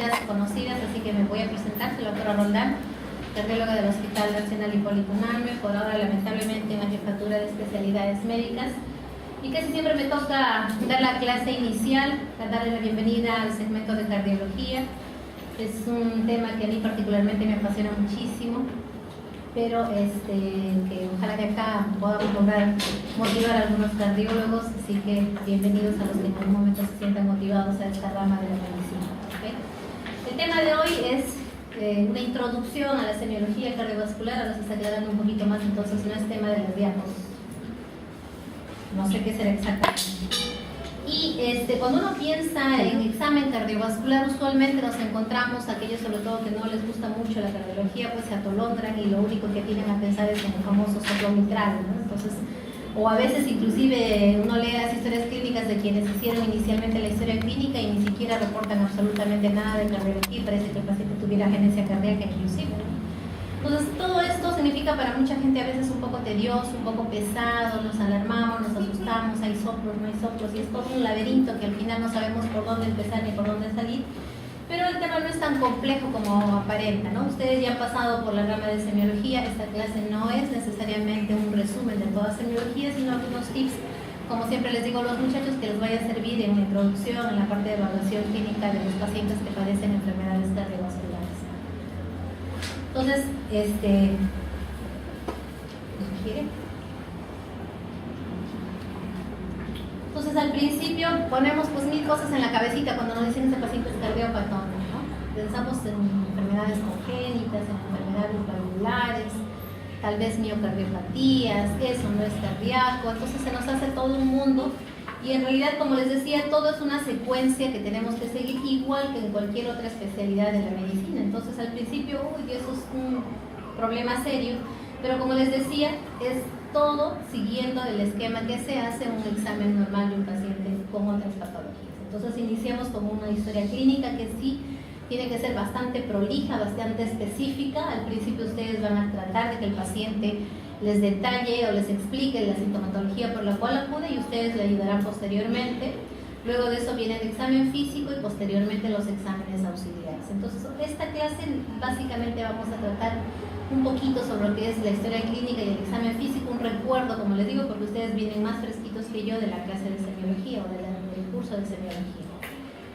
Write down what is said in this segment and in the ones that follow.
muchas conocidas, así que me voy a presentar. Soy la doctora Roldán, cardióloga del Hospital Nacional Hipólito Unanue, por ahora lamentablemente en la jefatura de especialidades médicas, y casi siempre me toca dar la clase inicial, darle la bienvenida al segmento de cardiología. Es un tema que a mí particularmente me apasiona muchísimo, pero que ojalá que acá podamos lograr motivar a algunos cardiólogos, así que bienvenidos a los que en algún momento se sientan motivados a esta rama de la medicina. ¿Okay? El tema de hoy es una introducción a la semiología cardiovascular. Ahora se está aclarando un poquito más, entonces no es tema de las diapositivas, no sé qué será exactamente. Y cuando uno piensa en examen cardiovascular, usualmente nos encontramos, aquellos sobre todo que no les gusta mucho la cardiología, pues se atolondran y lo único que tienen a pensar es en el famoso soplo mitral, ¿no? Entonces, o a veces inclusive uno lee las historias clínicas de quienes hicieron inicialmente la historia clínica y ni siquiera reportan absolutamente nada de cardiología, parece que el paciente tuviera agenesia cardíaca inclusive, ¿no? Entonces, todo esto significa para mucha gente a veces un poco tedioso, un poco pesado, nos alarmamos, nos asustamos, hay soplos, no hay soplos, y es todo un laberinto que al final no sabemos por dónde empezar ni por dónde salir. Pero el tema no es tan complejo como aparenta, ¿no? Ustedes ya han pasado por la rama de semiología. Esta clase no es necesariamente un resumen de toda semiología, sino algunos tips, como siempre les digo a los muchachos, que les vaya a servir en la introducción, en la parte de evaluación clínica de los pacientes que padecen enfermedades cardiovasculares. Entonces, entonces al principio ponemos pues mil cosas en la cabecita cuando nos dicen que ese paciente es cardiopatón, ¿no? Pensamos en enfermedades congénitas, en enfermedades valvulares, tal vez miocardiopatías, eso no es cardíaco, entonces se nos hace todo un mundo. Y en realidad, como les decía, todo es una secuencia que tenemos que seguir igual que en cualquier otra especialidad de la medicina. Entonces al principio, eso es un problema serio, pero como les decía, es todo siguiendo el esquema que se hace en un examen normal de un paciente con otras patologías. Entonces iniciamos con una historia clínica que sí tiene que ser bastante prolija, bastante específica. Al principio ustedes van a tratar de que el paciente les detalle o les explique la sintomatología por la cual acude y ustedes le ayudarán posteriormente. Luego de eso viene el examen físico y posteriormente los exámenes auxiliares. Entonces, esta clase básicamente vamos a tratar un poquito sobre lo que es la historia clínica y el examen físico, un recuerdo, como les digo, porque ustedes vienen más fresquitos que yo de la clase de semiología o del curso de semiología.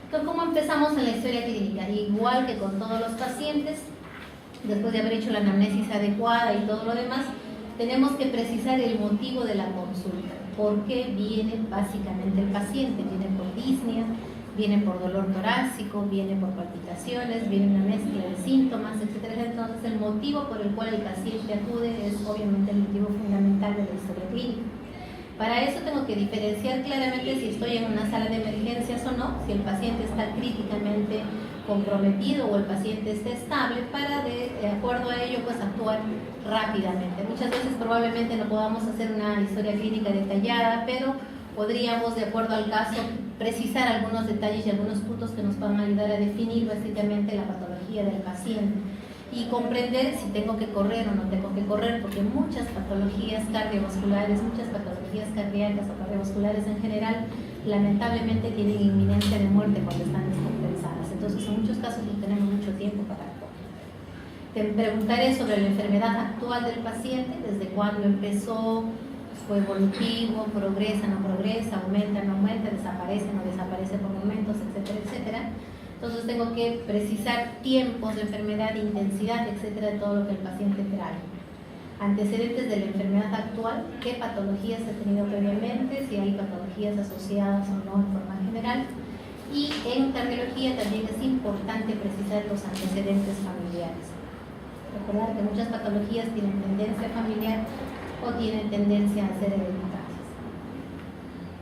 Entonces, ¿cómo empezamos en la historia clínica? Igual que con todos los pacientes, después de haber hecho la anamnesis adecuada y todo lo demás, tenemos que precisar el motivo de la consulta. ¿Por qué viene básicamente el paciente? ¿Viene por disnea? ¿Viene por dolor torácico? ¿Viene por palpitaciones? ¿Viene una mezcla de síntomas, etcétera? Entonces, el motivo por el cual el paciente acude es obviamente el motivo fundamental de la historia clínica. Para eso tengo que diferenciar claramente si estoy en una sala de emergencias o no, si el paciente está críticamente comprometido o el paciente está estable, para de acuerdo a ello pues actuar rápidamente. Muchas veces probablemente no podamos hacer una historia clínica detallada, pero podríamos, de acuerdo al caso, precisar algunos detalles y algunos puntos que nos van a ayudar a definir básicamente la patología del paciente y comprender si tengo que correr o no tengo que correr, porque muchas patologías cardiovasculares, muchas patologías cardíacas o cardiovasculares en general, lamentablemente tienen inminencia de muerte cuando están descompensadas. Entonces, en muchos casos no tenemos mucho tiempo para actuar. Te preguntaré sobre la enfermedad actual del paciente, desde cuándo empezó, fue evolutivo, progresa, no progresa, aumenta, no aumenta, desaparece, no desaparece por momentos, etcétera, etcétera. Entonces tengo que precisar tiempos de enfermedad, intensidad, etcétera, de todo lo que el paciente trae. Antecedentes de la enfermedad actual, qué patologías ha tenido previamente, si hay patologías asociadas o no en forma general. Y en cardiología también es importante precisar los antecedentes familiares. Recordar que muchas patologías tienen tendencia familiar o tienen tendencia a ser hereditarias.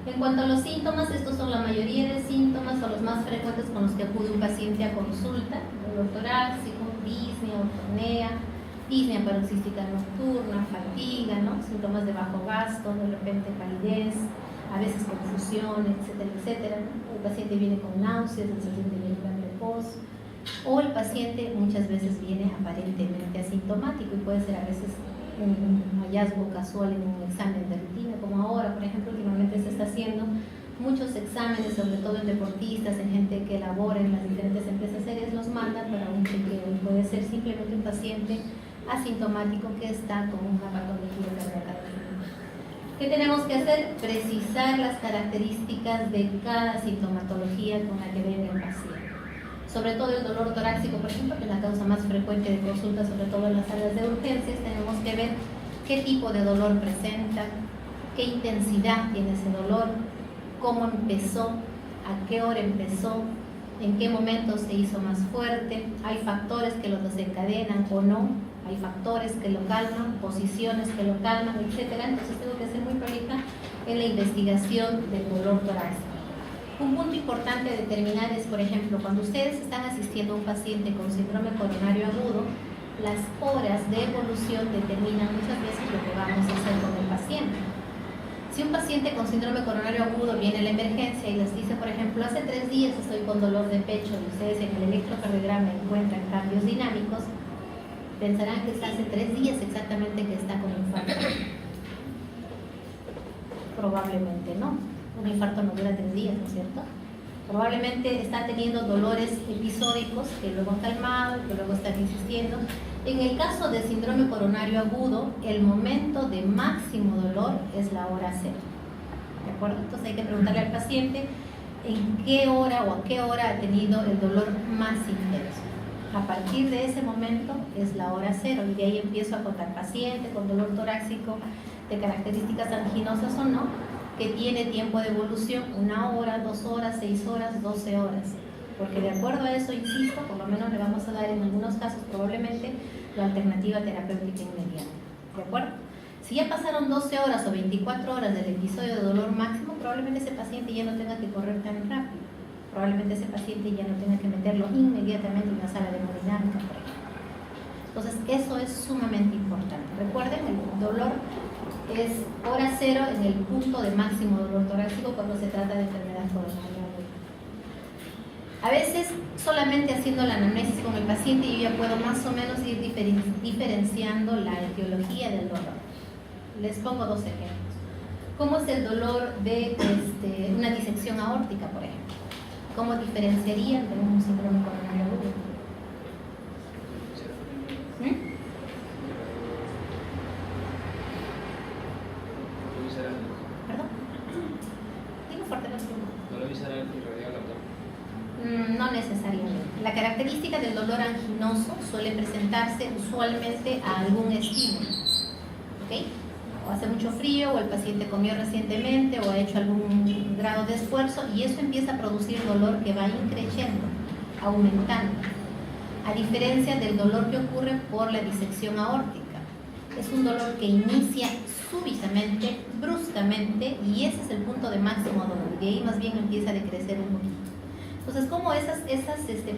En cuanto a los síntomas, estos son la mayoría de síntomas o los más frecuentes con los que acude un paciente a consulta: dolor torácico, disnea, ortonea, disnea paroxística nocturna, fatiga, ¿no? Síntomas de bajo gasto, de repente palidez, a veces confusión, etcétera, etcétera, ¿no? El paciente viene con náuseas, el paciente viene con reposo, o el paciente muchas veces viene aparentemente asintomático y puede ser a veces un hallazgo casual en un examen de rutina, como ahora, por ejemplo, últimamente se está haciendo muchos exámenes, sobre todo en deportistas, en gente que labora en las diferentes empresas serias, los paciente asintomático que está con una patología cardíaca. ¿Qué tenemos que hacer? Precisar las características de cada sintomatología con la que venga el paciente. Sobre todo el dolor torácico, por ejemplo, que es la causa más frecuente de consulta, sobre todo en las salas de urgencias, tenemos que ver qué tipo de dolor presenta, qué intensidad tiene ese dolor, cómo empezó, a qué hora empezó, en qué momento se hizo más fuerte, hay factores que lo desencadenan o no, hay factores que lo calman, posiciones que lo calman, etc. Entonces tengo que ser muy prolija en la investigación del dolor torácico. Un punto importante a determinar es, por ejemplo, cuando ustedes están asistiendo a un paciente con síndrome coronario agudo, las horas de evolución determinan muchas veces lo que vamos a hacer con el paciente. Si un paciente con síndrome coronario agudo viene a la emergencia y les dice, por ejemplo, hace 3 días estoy con dolor de pecho y ustedes en el electrocardiograma encuentran cambios dinámicos, pensarán que es hace 3 días exactamente que está con infarto. Probablemente no. Un infarto no dura 3 días, ¿no es cierto? Probablemente está teniendo dolores episódicos que luego han calmado, que luego están insistiendo. En el caso de síndrome coronario agudo, el momento de máximo dolor es la hora 0. ¿De acuerdo? Entonces hay que preguntarle al paciente en qué hora o a qué hora ha tenido el dolor más intenso. A partir de ese momento es la hora 0 y de ahí empiezo a contar paciente con dolor torácico de características anginosas o no, que tiene tiempo de evolución 1 hora, 2 horas, 6 horas, 12 horas. Porque de acuerdo a eso, insisto, por lo menos le vamos a dar en algunos casos probablemente la alternativa terapéutica inmediata. ¿De acuerdo? Si ya pasaron 12 horas o 24 horas del episodio de dolor máximo, probablemente ese paciente ya no tenga que correr tan rápido. Probablemente ese paciente ya no tenga que meterlo inmediatamente en una sala de hemodinámica, por ejemplo. Entonces, eso es sumamente importante. Recuerden, el dolor es hora 0 en el punto de máximo dolor torácico cuando se trata de enfermedad coronaria. A veces, solamente haciendo la anamnesis con el paciente, yo ya puedo más o menos ir diferenciando la etiología del dolor. Les pongo 2 ejemplos. ¿Cómo es el dolor de una disección aórtica, por ejemplo? ¿Cómo diferenciarían de un síndrome coronario agudo? ¿Perdón? Digo fuerte, ¿No lo visceral irradiado al abdomen? No necesariamente. La característica del dolor anginoso suele presentarse usualmente a algún estímulo. ¿Ok? O hace mucho frío, o el paciente comió recientemente, o ha hecho algún grado de esfuerzo, y eso empieza a producir dolor que va increciendo, aumentando. A diferencia del dolor que ocurre por la disección aórtica. Es un dolor que inicia súbitamente, bruscamente, y ese es el punto de máximo dolor. Y de ahí más bien empieza a decrecer un poquito. Entonces, como esas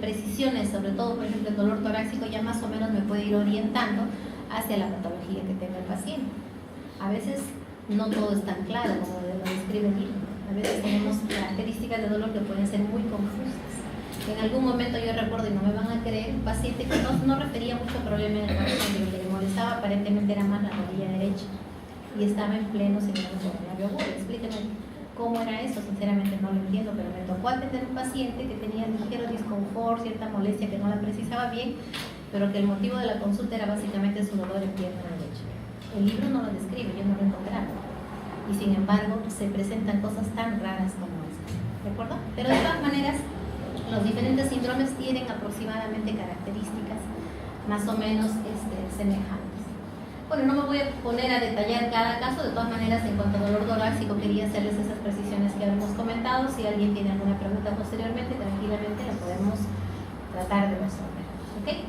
precisiones, sobre todo, por ejemplo, el dolor torácico, ya más o menos me puede ir orientando hacia la patología que tenga el paciente. A veces no todo es tan claro como lo describe aquí. A veces tenemos características de dolor que pueden ser muy confusas. En algún momento yo recuerdo, y no me van a creer, un paciente que no refería mucho problema en el corazón, lo que le molestaba aparentemente era más la rodilla derecha y estaba en pleno síndrome coronario agudo. Explíqueme cómo era eso, sinceramente no lo entiendo, pero me tocó atender un paciente que tenía ligero disconfort, cierta molestia que no la precisaba bien, pero que el motivo de la consulta era básicamente su dolor en pierna derecha. El libro no lo describe, yo no lo encontraba. Y sin embargo, se presentan cosas tan raras como esas. ¿De acuerdo? Pero de todas maneras, los diferentes síndromes tienen aproximadamente características más o menos semejantes. Bueno, no me voy a poner a detallar cada caso, de todas maneras, en cuanto a dolor torácico, quería hacerles esas precisiones que habíamos comentado. Si alguien tiene alguna pregunta posteriormente, tranquilamente la podemos tratar de resolver. ¿Ok?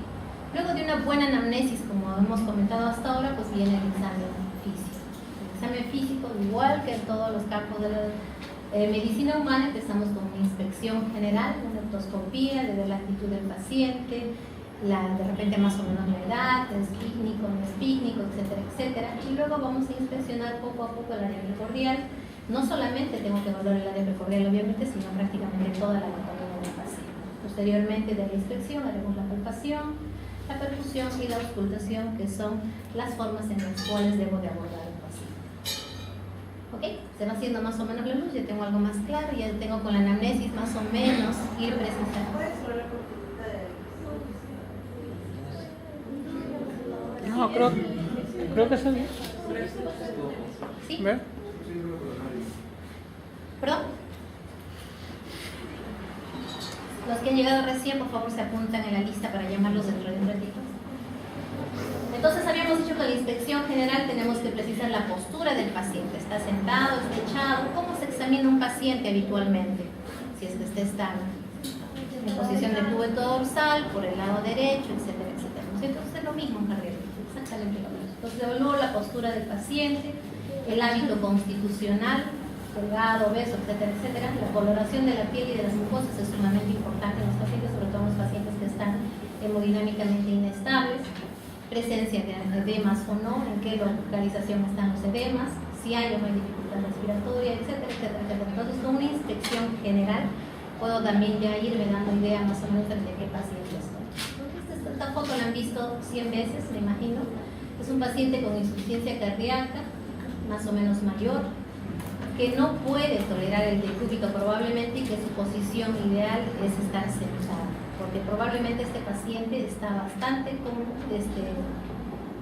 Luego de una buena anamnesis, como hemos comentado hasta ahora, pues viene el examen físico. El examen físico, igual que en todos los campos de la medicina humana, empezamos con una inspección general, una endoscopía, de ver la actitud del paciente, de repente más o menos la edad, es pícnico, no es pícnico, etcétera, etcétera. Y luego vamos a inspeccionar poco a poco el área precordial. No solamente tengo que evaluar el área precordial, obviamente, sino prácticamente toda la anatomía del paciente. Posteriormente de la inspección haremos la palpación, la percusión y la auscultación, que son las formas en las cuales debo de abordar el paciente. ¿Ok? Se va haciendo más o menos la luz, ya tengo algo más claro, ya tengo con la anamnesis más o menos ir precisando. No, creo que sí. ¿Sí? ¿Ve? ¿Perdón? Los que han llegado recién, por favor, se apuntan en la lista para llamarlos dentro de un ratito. Entonces, habíamos dicho que en la inspección general tenemos que precisar la postura del paciente. ¿Está sentado, está echado? ¿Cómo se examina un paciente habitualmente? Si es que está en posición de cúbito dorsal, por el lado derecho, etcétera, etcétera. Entonces, es lo mismo en cardiología, exactamente lo mismo. Entonces, evalúo la postura del paciente, el hábito constitucional, delgado, obeso, etcétera, etcétera. La coloración de la piel y de las mucosas es sumamente importante en los pacientes, sobre todo en los pacientes que están hemodinámicamente inestables. Presencia de edemas o no, en qué localización están los edemas, si hay o no hay dificultad respiratoria, etcétera, etcétera, etcétera. Entonces, con una inspección general, puedo también ya irme dando idea más o menos de qué paciente estoy. Entonces, esta foto la han visto 100 veces, me imagino. Es un paciente con insuficiencia cardíaca, más o menos mayor, que no puede tolerar el decúbito probablemente y que su posición ideal es estar sentado, porque probablemente este paciente está bastante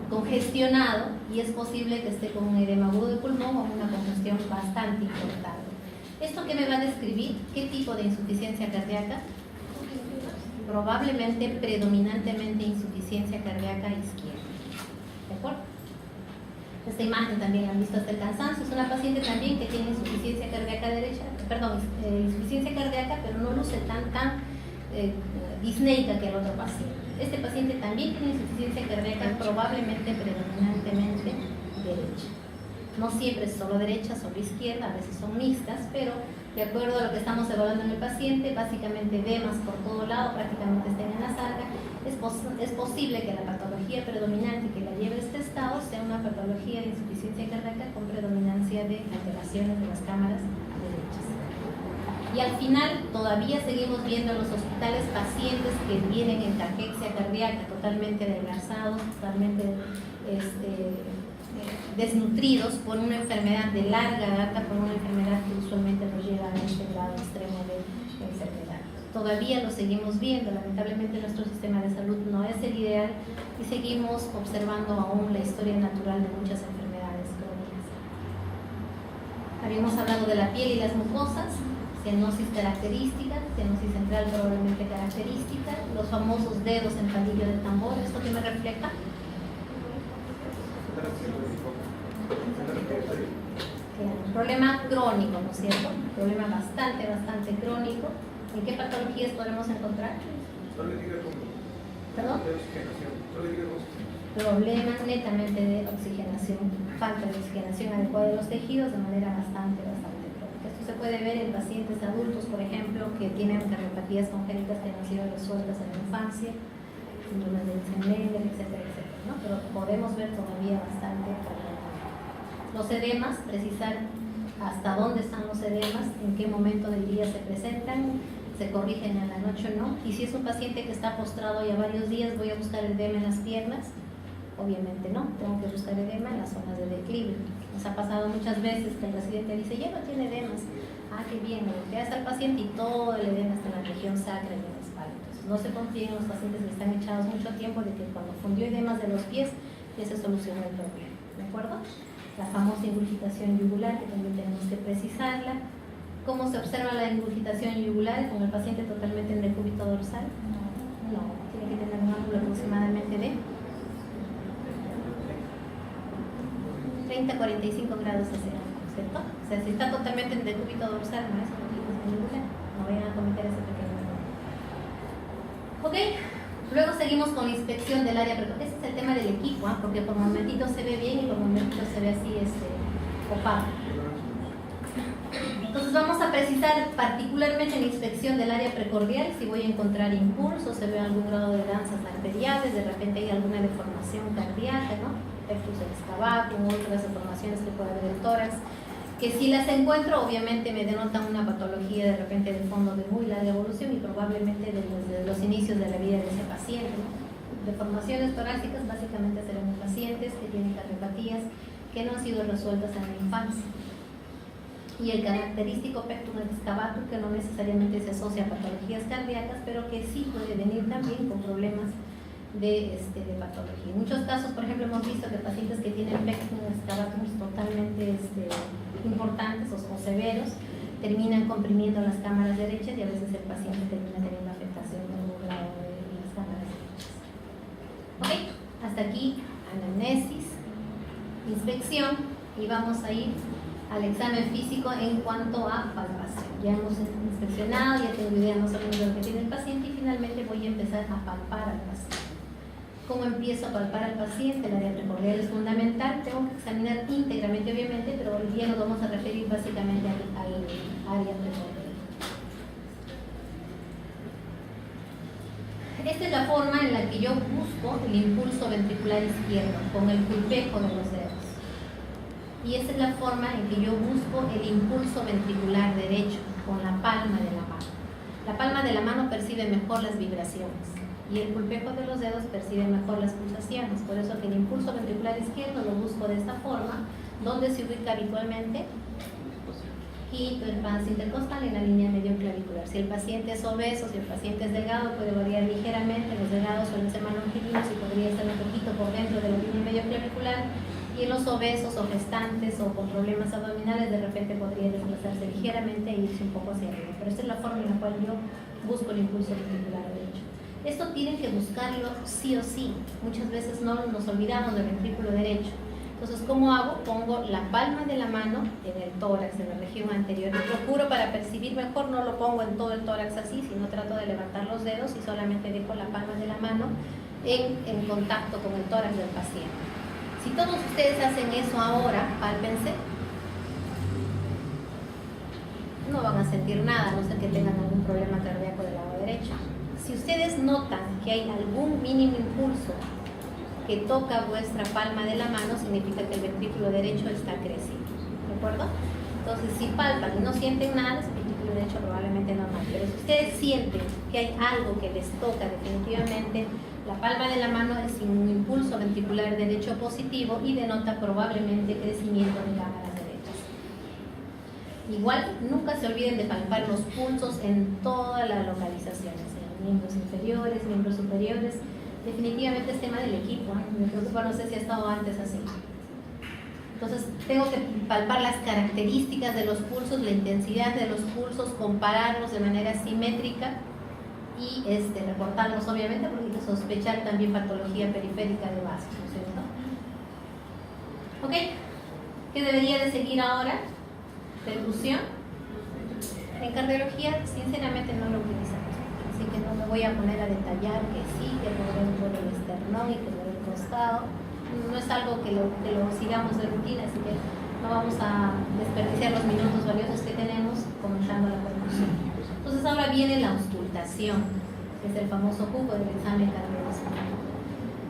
congestionado y es posible que esté con un edema agudo de pulmón o una congestión bastante importante. ¿Esto qué me va a describir? ¿Qué tipo de insuficiencia cardíaca? Probablemente, predominantemente, insuficiencia cardíaca izquierda. ¿De acuerdo? Esta imagen también han visto hasta el cansancio. Es una paciente también que tiene insuficiencia cardíaca derecha, perdón, insuficiencia cardíaca, pero no luce tan disneica que el otro paciente. Este paciente también tiene insuficiencia cardíaca, probablemente predominantemente derecha. No siempre es solo derecha, solo izquierda, a veces son mixtas, pero de acuerdo a lo que estamos evaluando en el paciente, básicamente edemas por todo lado, prácticamente estén en la sarga. Es posible que la patología predominante que la lleve a este estado sea una patología de insuficiencia cardíaca con predominancia de alteraciones de las cámaras derechas. Y al final todavía seguimos viendo en los hospitales pacientes que vienen en caquexia cardíaca totalmente adelgazados, totalmente desnutridos por una enfermedad de larga data, por una enfermedad que usualmente nos lleva a este grado extremo de enfermedad. Todavía lo seguimos viendo, lamentablemente nuestro sistema de salud no es el ideal y seguimos observando aún la historia natural de muchas enfermedades crónicas. Habíamos hablado de la piel y las mucosas, cianosis característica, cianosis central probablemente característica, los famosos dedos en palillo de tambor. ¿Esto qué me refleja? Un problema crónico, ¿no es cierto? Un problema bastante crónico. ¿En qué patologías podemos encontrar? ¿Perdón? Problemas netamente de oxigenación, falta de oxigenación adecuada de los tejidos de manera bastante crónica. Esto se puede ver en pacientes adultos, por ejemplo, que tienen cardiopatías congénitas que han sido resueltas en la infancia, síndromes de Eisenmenger, etcétera, etcétera, ¿no? Pero podemos ver todavía bastante problema. Los edemas, precisar hasta dónde están los edemas, en qué momento del día se presentan, se corrigen en la noche o no. Y si es un paciente que está postrado ya varios días, voy a buscar edema en las piernas. Obviamente no, tengo que buscar edema en las zonas de declive. Nos ha pasado muchas veces que el residente dice, ya no tiene edemas. Ah, qué bien, ya está el paciente y todo el edema está en la región sacra y en la espalda. Entonces, no se confíen en los pacientes que están echados mucho tiempo de que cuando fundió edemas de los pies, ya se solucionó el problema. ¿De acuerdo? La famosa ingurgitación yugular, que también tenemos que precisarla. ¿Cómo se observa la ingurgitación yugular con el paciente totalmente en decúbito dorsal? No, tiene que tener un ángulo aproximadamente de 30-45 grados hacia abajo, ¿cierto? O sea, si está totalmente en decúbito dorsal, no es ingurgitación yugular. No vayan a cometer ese pequeño error. Ok. Luego seguimos con la inspección del área precoz. Ese es el tema del equipo, ¿eh? Porque por momentitos se ve bien y por momentitos se ve así opaco. Entonces vamos a precisar particularmente en la inspección del área precordial si voy a encontrar impulsos, se ve algún grado de danzas arteriales, de repente hay alguna deformación cardíaca, ¿no? Pectus excavatum, otras deformaciones que puede haber en tórax, que si las encuentro obviamente me denotan una patología de repente de fondo de muy larga evolución y probablemente desde los inicios de la vida de ese paciente, ¿no? Deformaciones torácicas básicamente serán pacientes que tienen cardiopatías que no han sido resueltas en la infancia. Y el característico pectus excavatum, que no necesariamente se asocia a patologías cardíacas, pero que sí puede venir también con problemas de patología. En muchos casos, por ejemplo, hemos visto que pacientes que tienen pectus excavatus totalmente importantes o severos terminan comprimiendo las cámaras derechas y a veces el paciente termina teniendo afectación de algún grado de las cámaras derechas. Ok, hasta aquí anamnesis, inspección, y vamos a ir al examen físico en cuanto a palpación. Ya hemos inspeccionado, ya tengo idea más o menos de lo que tiene el paciente y finalmente voy a empezar a palpar al paciente. ¿Cómo empiezo a palpar al paciente? El área precordial es fundamental, tengo que examinar íntegramente obviamente, pero hoy día nos vamos a referir básicamente al área precordial. Esta es la forma en la que yo busco el impulso ventricular izquierdo, con el pulpejo de los dedos. Y esa es la forma en que yo busco el impulso ventricular derecho, con la palma de la mano. La palma de la mano percibe mejor las vibraciones y el pulpejo de los dedos percibe mejor las pulsaciones. Por eso que el impulso ventricular izquierdo lo busco de esta forma, donde se ubica habitualmente quinto espacio intercostal en la línea medio clavicular. Si el paciente es obeso, si el paciente es delgado, puede variar ligeramente. Los delgados suelen ser más longitudinales y podría estar un poquito por dentro de la línea medio clavicular. Y en los obesos o gestantes o con problemas abdominales, de repente podría desplazarse ligeramente e irse un poco hacia arriba. Pero esta es la forma en la cual yo busco el impulso ventricular derecho. Esto tienen que buscarlo sí o sí. Muchas veces no nos olvidamos del ventrículo derecho. Entonces, ¿cómo hago? Pongo la palma de la mano en el tórax, en la región anterior. Y procuro, para percibir mejor, no lo pongo en todo el tórax así, sino trato de levantar los dedos y solamente dejo la palma de la mano en contacto con el tórax del paciente. Si todos ustedes hacen eso ahora, pálpense, no van a sentir nada, a no ser que tengan algún problema cardíaco del lado derecho. Si ustedes notan que hay algún mínimo impulso que toca vuestra palma de la mano, significa que el ventrículo derecho está creciendo, ¿de acuerdo? Entonces, si palpan y no sienten nada, el ventrículo derecho probablemente normal. Pero si ustedes sienten que hay algo que les toca definitivamente, la palma de la mano es un impulso ventricular derecho positivo y denota probablemente crecimiento de cámaras derechas. Igual, nunca se olviden de palpar los pulsos en todas las localizaciones, en miembros inferiores, miembros superiores. Definitivamente es tema del equipo, me preocupa, no sé si ha estado antes así. Entonces, tengo que palpar las características de los pulsos, la intensidad de los pulsos, compararlos de manera simétrica y reportarlos obviamente, porque hay que sospechar también patología periférica de vasos, ¿no es cierto? ¿Ok? ¿Qué debería de seguir ahora? Percusión. En cardiología, sinceramente, no lo utilizamos, así que no me voy a poner a detallar que sí, que por el esternón y que por el costado. No es algo que lo sigamos de rutina, así que no vamos a desperdiciar los minutos valiosos que tenemos comentando la percusión. Entonces ahora viene la auscultación, que es el famoso cubo del examen cardiovascular.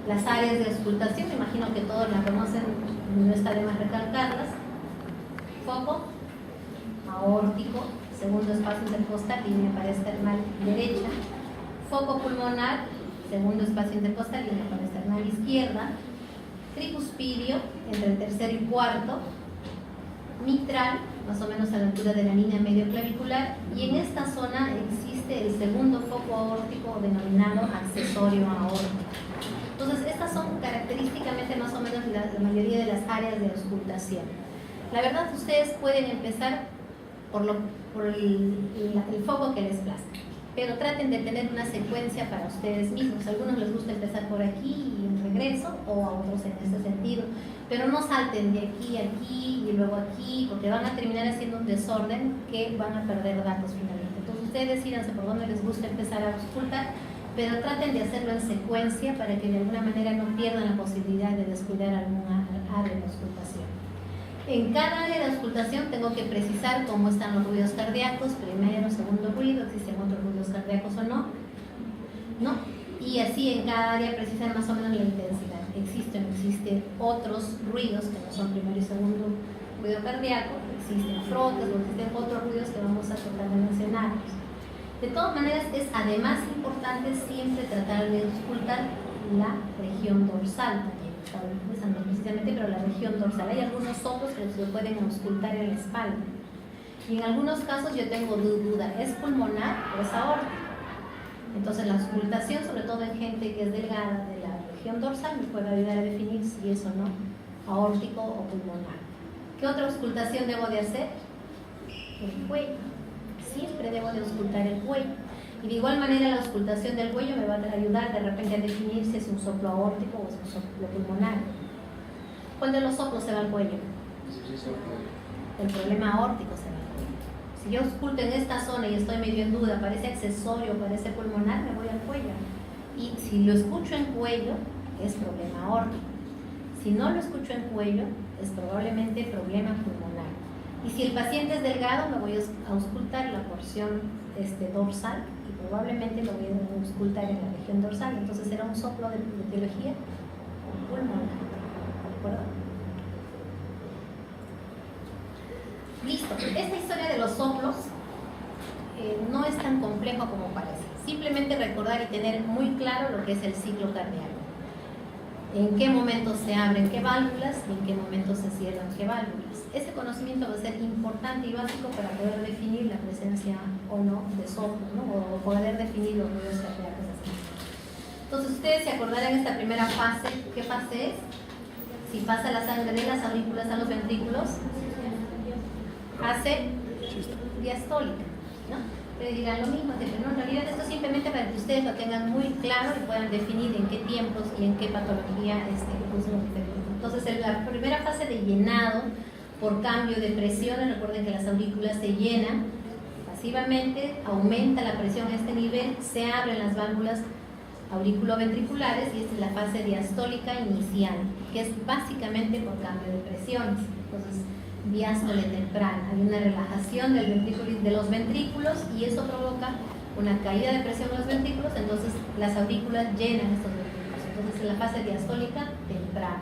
Las áreas de auscultación, me imagino que todos la conocen, no está de más recalcarlas. Foco aórtico, segundo espacio intercostal, línea paraesternal derecha. Foco pulmonar, segundo espacio intercostal, línea paraesternal izquierda. Tricuspidio, entre el tercero y cuarto. Mitral, más o menos a la altura de la línea medio clavicular, y en esta zona existe el segundo foco aórtico denominado accesorio aórtico. Entonces, estas son característicamente más o menos la mayoría de las áreas de auscultación. La verdad, ustedes pueden empezar por el foco que les plazca, pero traten de tener una secuencia para ustedes mismos. A algunos les gusta empezar por aquí y en regreso, o a otros en este sentido, pero no salten de aquí a aquí y luego aquí, porque van a terminar haciendo un desorden que van a perder datos finalmente. Entonces ustedes decídanse por dónde les gusta empezar a auscultar, pero traten de hacerlo en secuencia para que de alguna manera no pierdan la posibilidad de descuidar alguna área de auscultación. En cada área de auscultación tengo que precisar cómo están los ruidos cardíacos, primero, segundo ruido, existen otros ruidos cardíacos o no, y así en cada área precisar más o menos la intensidad. Existen otros ruidos que no son primero y segundo ruido cardíaco, existen frotes o existen otros ruidos que vamos a tratar de mencionarlos. De todas maneras, es además importante siempre tratar de auscultar la región dorsal. No precisamente, pero la región dorsal. Hay algunos ojos que se pueden auscultar en la espalda. Y en algunos casos yo tengo duda, ¿es pulmonar o es aórtico? Entonces la auscultación, sobre todo en gente que es delgada de la región dorsal, me puede ayudar a definir si es o no aórtico o pulmonar. ¿Qué otra auscultación debo de hacer? El cuello. Siempre debo de auscultar el cuello. Y de igual manera la auscultación del cuello me va a ayudar de repente a definir si es un soplo aórtico o es un soplo pulmonar. ¿Cuál de los soplos se va al cuello? El problema aórtico se va al cuello. Si yo ausculto en esta zona y estoy medio en duda, parece accesorio, parece pulmonar, me voy al cuello. Y si lo escucho en cuello, es problema aórtico. Si no lo escucho en cuello, es probablemente problema pulmonar. Y si el paciente es delgado, me voy a auscultar la porción dorsal y probablemente lo voy a auscultar en la región dorsal. Entonces será un soplo de etiología pulmonar. ¿De acuerdo? Listo. Esta historia de los soplos no es tan complejo como parece. Simplemente recordar y tener muy claro lo que es el ciclo cardíaco. En qué momento se abren qué válvulas y en qué momento se cierran qué válvulas. Ese conocimiento va a ser importante y básico para poder definir la presencia o no de soplo, ¿no? O poder definir los ruidos cardíacos así. Entonces, ustedes se acordarán esta primera fase. ¿Qué fase es? Si pasa la sangre de las aurículas a los ventrículos, fase diastólica, ¿no? Pero dirán lo mismo, pero no, en realidad esto es simplemente para que ustedes lo tengan muy claro y puedan definir en qué tiempos y en qué patología usan diferente. Entonces, la primera fase de llenado por cambio de presiones, recuerden que las aurículas se llenan pasivamente, aumenta la presión a este nivel, se abren las válvulas auriculoventriculares y esta es la fase diastólica inicial, que es básicamente por cambio de presiones. Entonces, diástole temprana, hay una relajación de los ventrículos y eso provoca una caída de presión en los ventrículos, entonces las aurículas llenan estos ventrículos. Entonces, es la fase diastólica temprana.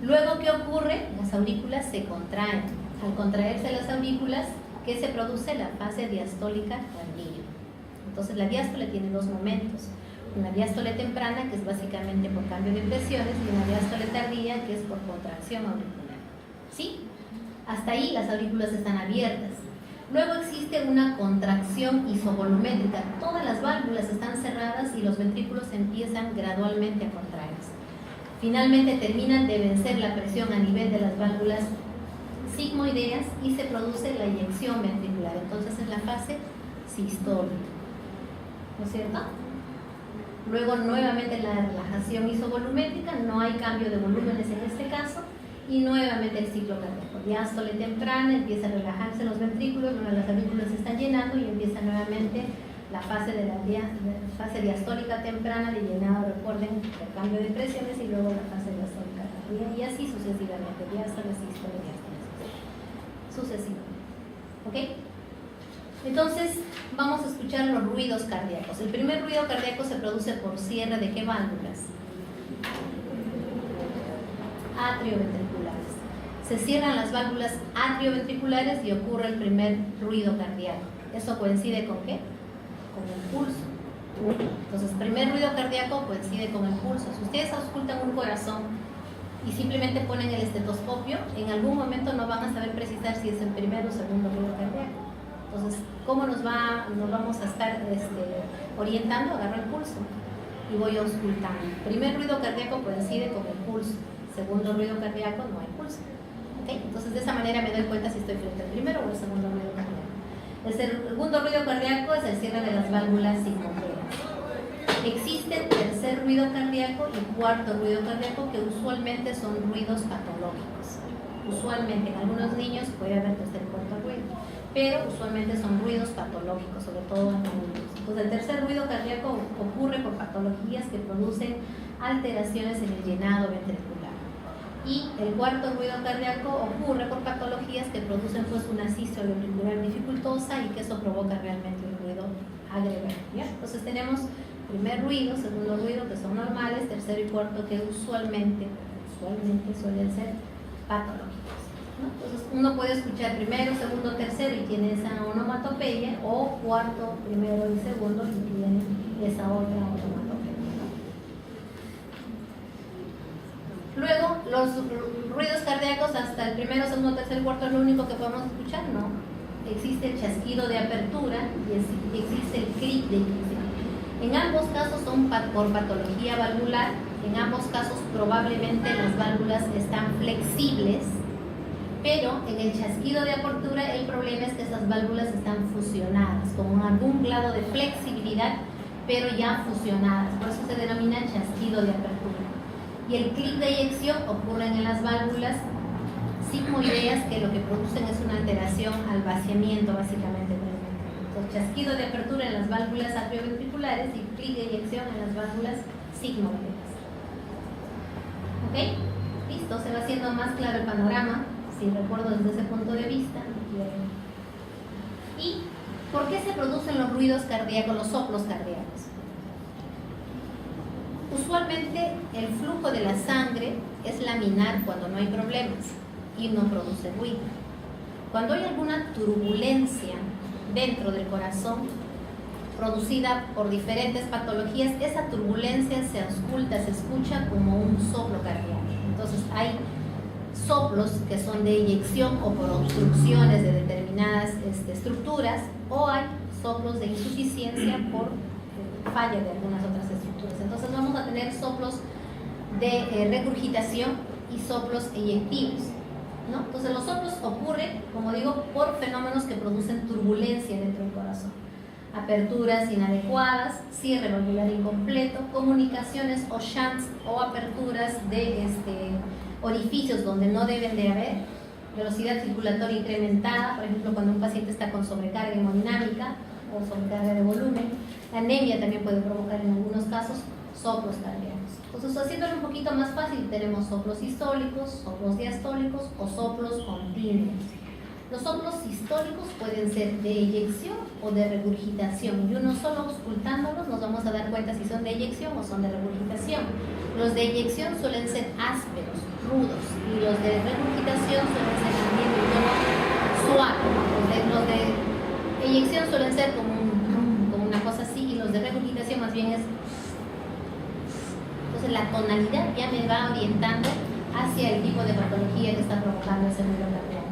Luego, ¿qué ocurre? Las aurículas se contraen. Al contraerse las aurículas, ¿qué se produce? La fase diastólica tardía. Entonces, la diástole tiene dos momentos. Una diástole temprana, que es básicamente por cambio de presiones, y una diástole tardía, que es por contracción auricular. ¿Sí? Hasta ahí las aurículas están abiertas. Luego existe una contracción isovolumétrica. Todas las válvulas están cerradas y los ventrículos empiezan gradualmente a contraerse. Finalmente terminan de vencer la presión a nivel de las válvulas sigmoideas y se produce la eyección ventricular. Entonces es la fase sistólica. ¿No es cierto? Luego nuevamente la relajación isovolumétrica, no hay cambio de volúmenes en este caso, y nuevamente el ciclo cardíaco. Diástole temprana, empieza a relajarse los ventrículos, las aurículas se están llenando y empieza nuevamente la fase de la fase diastólica temprana de llenado, recuerden, el cambio de presiones y luego la fase diastólica tardía y así sucesivamente, diástole, sístole, diástole, sucesivamente. ¿Ok? Entonces, vamos a escuchar los ruidos cardíacos. El primer ruido cardíaco se produce por cierre de ¿qué válvulas? Atrioventriculares. Se cierran las válvulas atrioventriculares y ocurre el primer ruido cardíaco. ¿Eso coincide con qué? Con el pulso. Entonces, primer ruido cardíaco coincide con el pulso. Si ustedes auscultan un corazón y simplemente ponen el estetoscopio, en algún momento no van a saber precisar si es el primer o segundo ruido cardíaco. Entonces, ¿cómo nos vamos a estar orientando? Agarro el pulso y voy auscultando. Primer ruido cardíaco coincide con el pulso. Segundo ruido cardíaco no hay pulso. ¿Okay? Entonces, de esa manera me doy cuenta si estoy frente al primero o el segundo ruido cardíaco. El segundo ruido cardíaco es el cierre de las válvulas sigmoideas. Existe tercer ruido cardíaco y cuarto ruido cardíaco, que usualmente son ruidos patológicos. Usualmente, en algunos niños puede haber tercer y cuarto ruido, pero usualmente son ruidos patológicos, sobre todo en adultos. Entonces, el tercer ruido cardíaco ocurre por patologías que producen alteraciones en el llenado ventricular. Y el cuarto ruido cardíaco ocurre por patologías que producen pues una sístole auricular dificultosa y que eso provoca realmente un ruido agregado, ¿ya? Entonces tenemos primer ruido, segundo ruido, que son normales, tercero y cuarto que usualmente suelen ser patológicos, ¿no? Entonces uno puede escuchar primero, segundo, tercero y tiene esa onomatopeya, o cuarto, primero y segundo y tiene esa otra onomatopeya. Luego, los ruidos cardíacos hasta el primero, segundo, tercer, cuarto es lo único que podemos escuchar, ¿no? Existe el chasquido de apertura y existe el cric de inicio. En ambos casos son por patología valvular, en ambos casos probablemente las válvulas están flexibles, pero en el chasquido de apertura el problema es que esas válvulas están fusionadas, con algún grado de flexibilidad, pero ya fusionadas, por eso se denomina chasquido de apertura. Y el clic de eyección ocurre en las válvulas sigmoideas, que lo que producen es una alteración al vaciamiento básicamente del ventriculo. Entonces, chasquido de apertura en las válvulas atrioventriculares y clic de eyección en las válvulas sigmoideas. ¿Ok? Listo, se va haciendo más claro el panorama, si recuerdo desde ese punto de vista. ¿Y por qué se producen los ruidos cardíacos, los soplos cardíacos? Usualmente el flujo de la sangre es laminar cuando no hay problemas y no produce ruido. Cuando hay alguna turbulencia dentro del corazón producida por diferentes patologías, esa turbulencia se ausculta, se escucha como un soplo cardíaco. Entonces hay soplos que son de eyección o por obstrucciones de determinadas estructuras, o hay soplos de insuficiencia por falla de algunas otras estructuras. Entonces vamos a tener soplos de regurgitación y soplos eyectivos, ¿no? Entonces los soplos ocurren, como digo, por fenómenos que producen turbulencia dentro del corazón. Aperturas inadecuadas, cierre valvular incompleto, comunicaciones o shunts o aperturas de orificios donde no deben de haber, velocidad circulatoria incrementada, por ejemplo cuando un paciente está con sobrecarga hemodinámica o sobrecarga de volumen. La anemia también puede provocar en algunos casos soplos cardíacos. Entonces, haciéndolo un poquito más fácil, tenemos soplos sistólicos, soplos diastólicos o soplos continuos. Los soplos sistólicos pueden ser de eyección o de regurgitación, y uno solo auscultándolos nos vamos a dar cuenta si son de eyección o son de regurgitación. Los de eyección suelen ser ásperos, rudos, y los de regurgitación suelen ser también de un tono suave. Los de eyección suelen ser como una cosa así, y los de regurgitación más bien es... Entonces la tonalidad ya me va orientando hacia el tipo de patología que está provocando ese ruido cardíaco.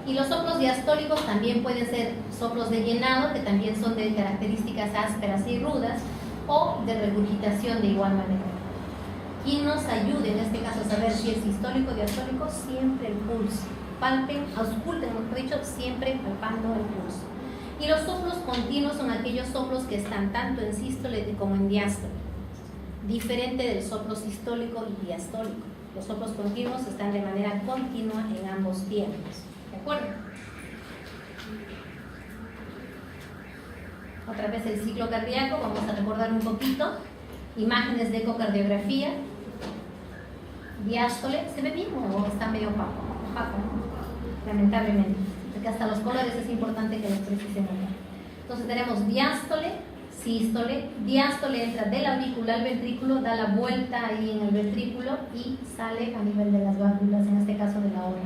Y los soplos diastólicos también pueden ser soplos de llenado, que también son de características ásperas y rudas, o de regurgitación de igual manera. Y nos ayude en este caso a saber si es sistólico o diastólico, siempre el pulso. Palpen, ausculten, mejor dicho, siempre palpando el pulso. Y los soplos continuos son aquellos soplos que están tanto en sístole como en diástole, diferente del soplo sistólico y diastólico. Los soplos continuos están de manera continua en ambos tiempos. ¿De acuerdo? Otra vez el ciclo cardíaco, vamos a recordar un poquito. Imágenes de ecocardiografía. Diástole, ¿se ve bien o está medio opaco? Opaco, ¿no? Lamentablemente, porque hasta los colores es importante que los precisemos. Entonces tenemos diástole, sístole. Diástole entra del auricular al ventrículo, da la vuelta ahí en el ventrículo y sale a nivel de las válvulas, en este caso de la aorta.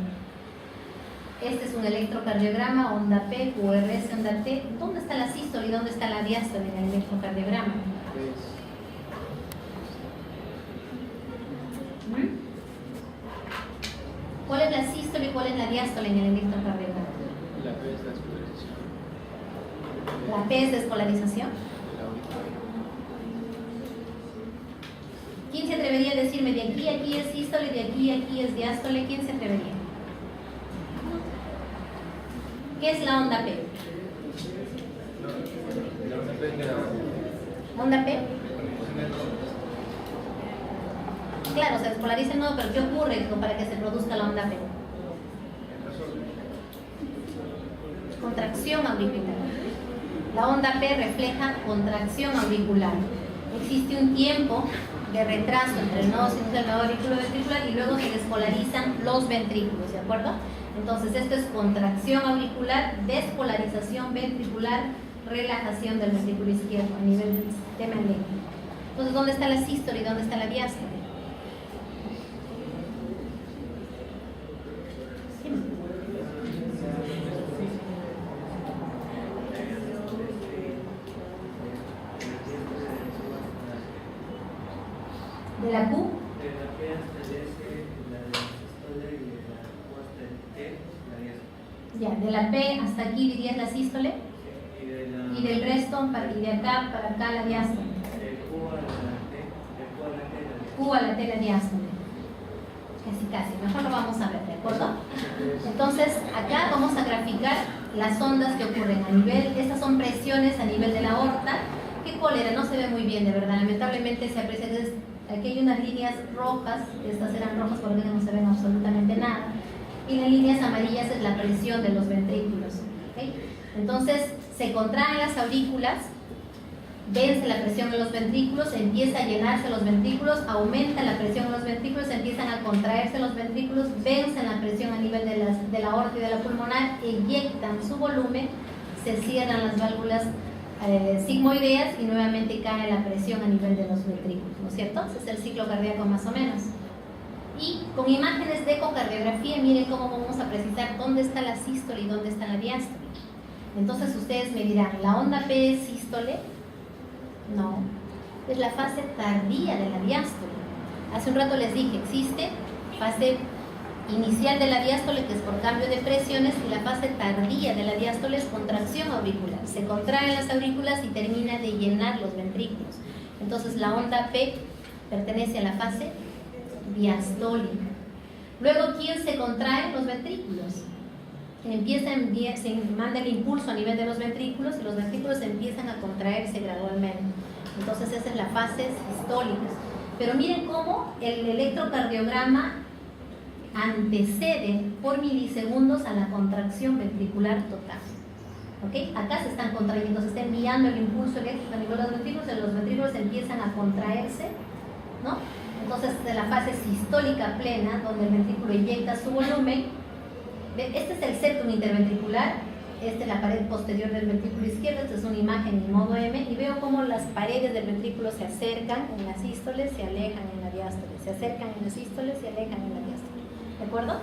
Este es un electrocardiograma, onda P, QRS, onda T. ¿Dónde está la sístole y dónde está la diástole en el electrocardiograma? ¿Cuál es la sístole y cuál es la diástole en el electrocardiograma? La P es la despolarización. La P es despolarización. ¿Quién se atrevería a decirme de aquí a aquí es sístole, de aquí a aquí es diástole? ¿Quién se atrevería? ¿Qué es la onda P? La onda P es la... ¿Onda P? Claro, se despolariza el nodo, pero ¿qué ocurre para que se produzca la onda P? Contracción auricular. La onda P refleja contracción auricular. Existe un tiempo de retraso entre el nodo sinusal y el nodo auriculoventricular y luego se despolarizan los ventrículos, ¿de acuerdo? Entonces esto es contracción auricular, despolarización ventricular, relajación del ventrículo izquierdo a nivel del sistema eléctrico. Entonces, ¿dónde está la sístole y dónde está la diástole? ¿De la Q? De la P hasta el S, la de la sístole, y de la Q hasta el T, la diástole. Ya, de la P hasta aquí dirías la sístole. Y de la Y del resto, y de acá para acá la diástole. Q a la T la diástole. Casi, mejor lo vamos a ver, ¿de acuerdo? Entonces, acá vamos a graficar las ondas que ocurren a nivel, estas son presiones a nivel de la aorta. ¿Qué cólera? No se ve muy bien, de verdad, lamentablemente se aprecia que aquí hay unas líneas rojas, estas eran rojas porque no se ven absolutamente nada, y las líneas amarillas es la presión de los ventrículos, ¿okay? Entonces, se contraen las aurículas, vence la presión en los ventrículos, empieza a llenarse los ventrículos, aumenta la presión en los ventrículos, empiezan a contraerse los ventrículos, vencen la presión a nivel de la aorta y de la pulmonar, eyectan su volumen, se cierran las válvulas sigmoideas y nuevamente cae la presión a nivel de los ventrículos, ¿no es cierto? Ese es el ciclo cardíaco más o menos. Y con imágenes de ecocardiografía, miren cómo vamos a precisar dónde está la sístole y dónde está la diástole. Entonces ustedes me dirán, ¿la onda P es sístole? No, es la fase tardía de la diástole. Hace un rato les dije, existe fase inicial de la diástole, que es por cambio de presiones, y la fase tardía de la diástole es contracción auricular. Se contraen las aurículas y termina de llenar los ventrículos. Entonces la onda P pertenece a la fase diastólica. Luego, ¿quién se contrae? Los ventrículos. Se manda el impulso a nivel de los ventrículos y los ventrículos empiezan a contraerse gradualmente. Entonces esa es la fase sistólica. Pero miren cómo el electrocardiograma antecede por milisegundos a la contracción ventricular total. ¿Okay? Acá se están contrayendo, se está enviando el impulso eléctrico a nivel de los ventrículos empiezan a contraerse, ¿no? Entonces de la fase sistólica plena, donde el ventrículo inyecta su volumen. Este es el septum interventricular, esta es la pared posterior del ventrículo izquierdo, esta es una imagen en modo M, y veo cómo las paredes del ventrículo se acercan en la sístole, se alejan en la diástole, se acercan en la sístole, se alejan en la diástole. ¿De acuerdo?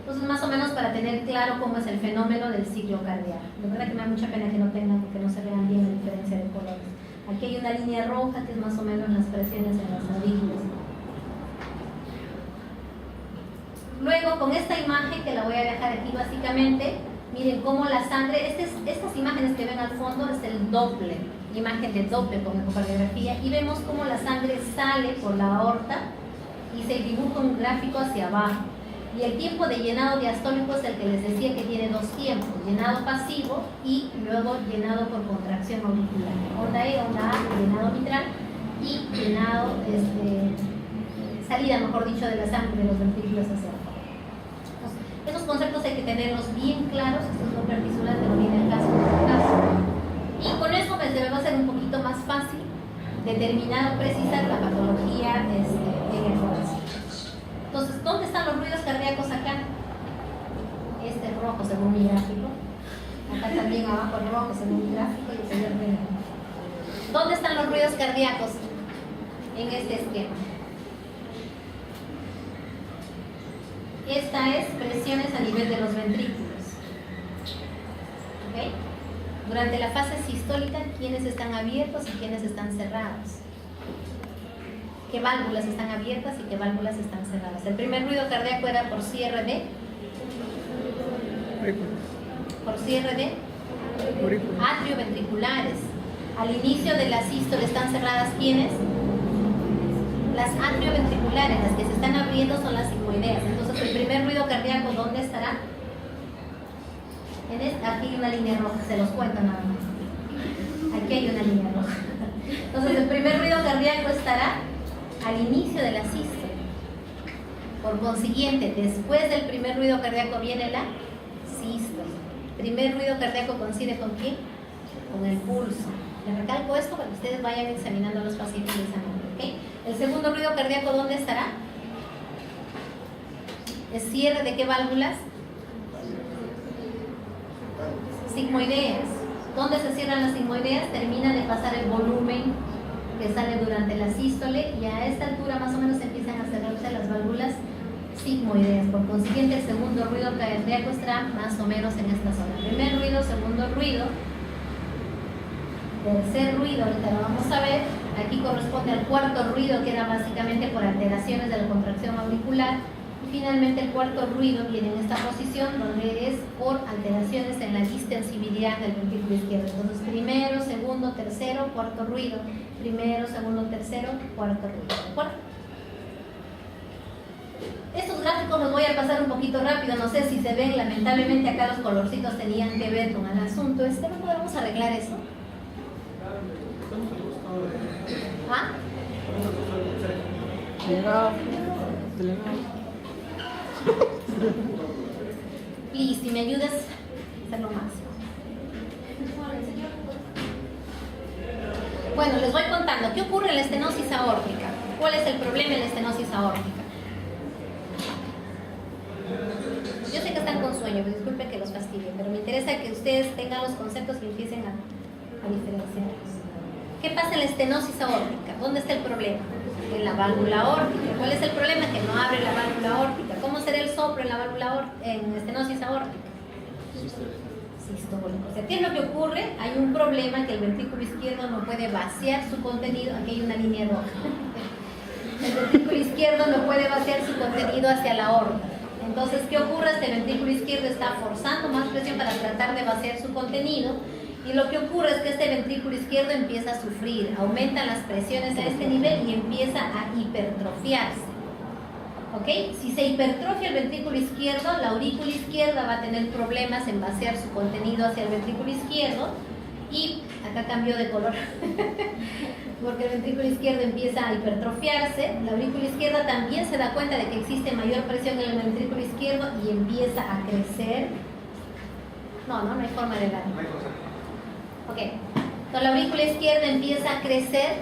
Entonces, más o menos para tener claro cómo es el fenómeno del ciclo cardíaco. De verdad que me da mucha pena que no tengan, que no se vean bien la diferencia de colores. Aquí hay una línea roja que es más o menos las presiones en las aurículas. Luego, con esta imagen que la voy a dejar aquí básicamente, miren cómo la sangre, estas imágenes que ven al fondo es el Doppler, imagen de Doppler con ecocardiografía, y vemos cómo la sangre sale por la aorta y se dibuja un gráfico hacia abajo. Y el tiempo de llenado diastólico es el que les decía que tiene dos tiempos, llenado pasivo y luego llenado por contracción auricular. Onda E, onda A, llenado mitral, y llenado, salida, mejor dicho, de la sangre de los ventrículos hacia abajo. Esos conceptos hay que tenerlos bien claros, esto es lo pertisular, pero viene el caso en este caso. Y con eso me va a ser un poquito más fácil determinar o precisar la patología en el corazón. Entonces, ¿dónde están los ruidos cardíacos acá? Este es rojo según mi gráfico. Acá también abajo el rojo según mi gráfico y el verde. ¿Dónde están los ruidos cardíacos? En este esquema. Esta es presiones a nivel de los ventrículos. ¿Okay? Durante la fase sistólica, ¿quiénes están abiertos y quiénes están cerrados? ¿Qué válvulas están abiertas y qué válvulas están cerradas? El primer ruido cardíaco era por cierre de... Por cierre de... Atrioventriculares. Al inicio de la sístole están cerradas, ¿quiénes? Las atrioventriculares, las que se están abriendo son las sigmoideas. Entonces, el primer ruido cardíaco, ¿dónde estará? Aquí hay una línea roja, se los cuento nada más. Aquí hay una línea roja. Entonces, el primer ruido cardíaco estará al inicio de la sístole. Por consiguiente, después del primer ruido cardíaco viene la sístole. Primer ruido cardíaco coincide con ¿quién? Con el pulso. Les recalco esto para que ustedes vayan examinando a los pacientes de esa manera, ¿okay? El segundo ruido cardíaco, ¿dónde estará? ¿El cierre de qué válvulas? Sigmoideas. ¿Dónde se cierran las sigmoideas? Termina de pasar el volumen que sale durante la sístole y a esta altura más o menos empiezan a cerrarse las válvulas sigmoideas. Por consiguiente, el segundo ruido cardíaco estará más o menos en esta zona. Primer ruido, segundo ruido. Tercer ruido, ahorita lo vamos a ver. Aquí corresponde al cuarto ruido, que era básicamente por alteraciones de la contracción auricular. Y finalmente el cuarto ruido viene en esta posición donde es por alteraciones en la distensibilidad del ventrículo izquierdo. Entonces primero, segundo, tercero, cuarto ruido. Primero, segundo, tercero, cuarto ruido. ¿De acuerdo? Estos gráficos los voy a pasar un poquito rápido, no sé si se ven, lamentablemente acá los colorcitos tenían que ver con el asunto. ¿No podemos arreglar eso? ¿Ah? Y si me ayudas a hacer lo máximo. Bueno, les voy contando. ¿Qué ocurre en la estenosis aórtica? ¿Cuál es el problema en la estenosis aórtica? Yo sé que están con sueño, disculpen que los fastidie, pero me interesa que ustedes tengan los conceptos y empiecen a diferenciarlos. ¿Qué pasa en la estenosis aórtica? ¿Dónde está el problema? En la válvula aórtica. ¿Cuál es el problema? Que no abre la válvula aórtica. ¿Cómo será el soplo en la válvula en estenosis aórtica? Sistólico. O sea, ¿qué es lo que ocurre? Hay un problema que el ventrículo izquierdo no puede vaciar su contenido. Aquí hay una línea roja. El ventrículo izquierdo no puede vaciar su contenido hacia la aorta. Entonces, ¿qué ocurre? Este ventrículo izquierdo está forzando más presión para tratar de vaciar su contenido. Y lo que ocurre es que este ventrículo izquierdo empieza a sufrir, aumentan las presiones a este nivel y empieza a hipertrofiarse. ¿Ok? Si se hipertrofia el ventrículo izquierdo, la aurícula izquierda va a tener problemas en vaciar su contenido hacia el ventrículo izquierdo. Y acá cambió de color, porque el ventrículo izquierdo empieza a hipertrofiarse. La aurícula izquierda también se da cuenta de que existe mayor presión en el ventrículo izquierdo y empieza a crecer. No hay forma de darlo. Ok, entonces la aurícula izquierda empieza a crecer,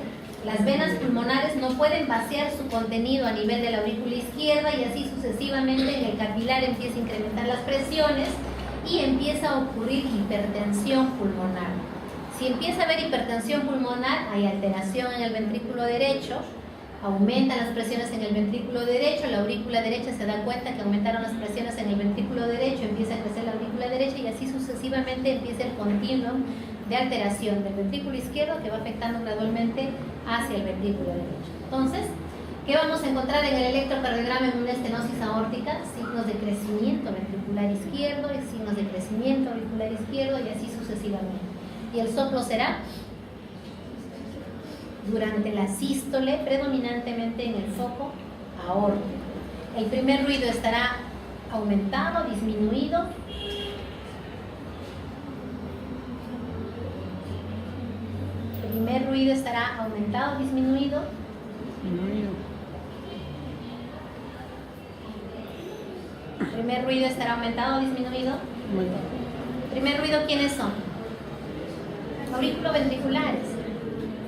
las venas pulmonares no pueden vaciar su contenido a nivel de la aurícula izquierda y así sucesivamente en el capilar empieza a incrementar las presiones y empieza a ocurrir hipertensión pulmonar. Si empieza a haber hipertensión pulmonar, hay alteración en el ventrículo derecho, aumentan las presiones en el ventrículo derecho, la aurícula derecha se da cuenta que aumentaron las presiones en el ventrículo derecho, empieza a crecer la aurícula derecha y así sucesivamente empieza el continuum de alteración del ventrículo izquierdo que va afectando gradualmente hacia el ventrículo derecho. Entonces, ¿qué vamos a encontrar en el electrocardiograma en una estenosis aórtica? Signos de crecimiento ventricular izquierdo, signos de crecimiento auricular izquierdo y así sucesivamente. Y el soplo será durante la sístole, predominantemente en el foco aórtico. El primer ruido estará aumentado, disminuido. El primer ruido estará aumentado, disminuido. El primer ruido estará aumentado, disminuido. El primer ruido, ¿quiénes son? Aurículo-ventriculares.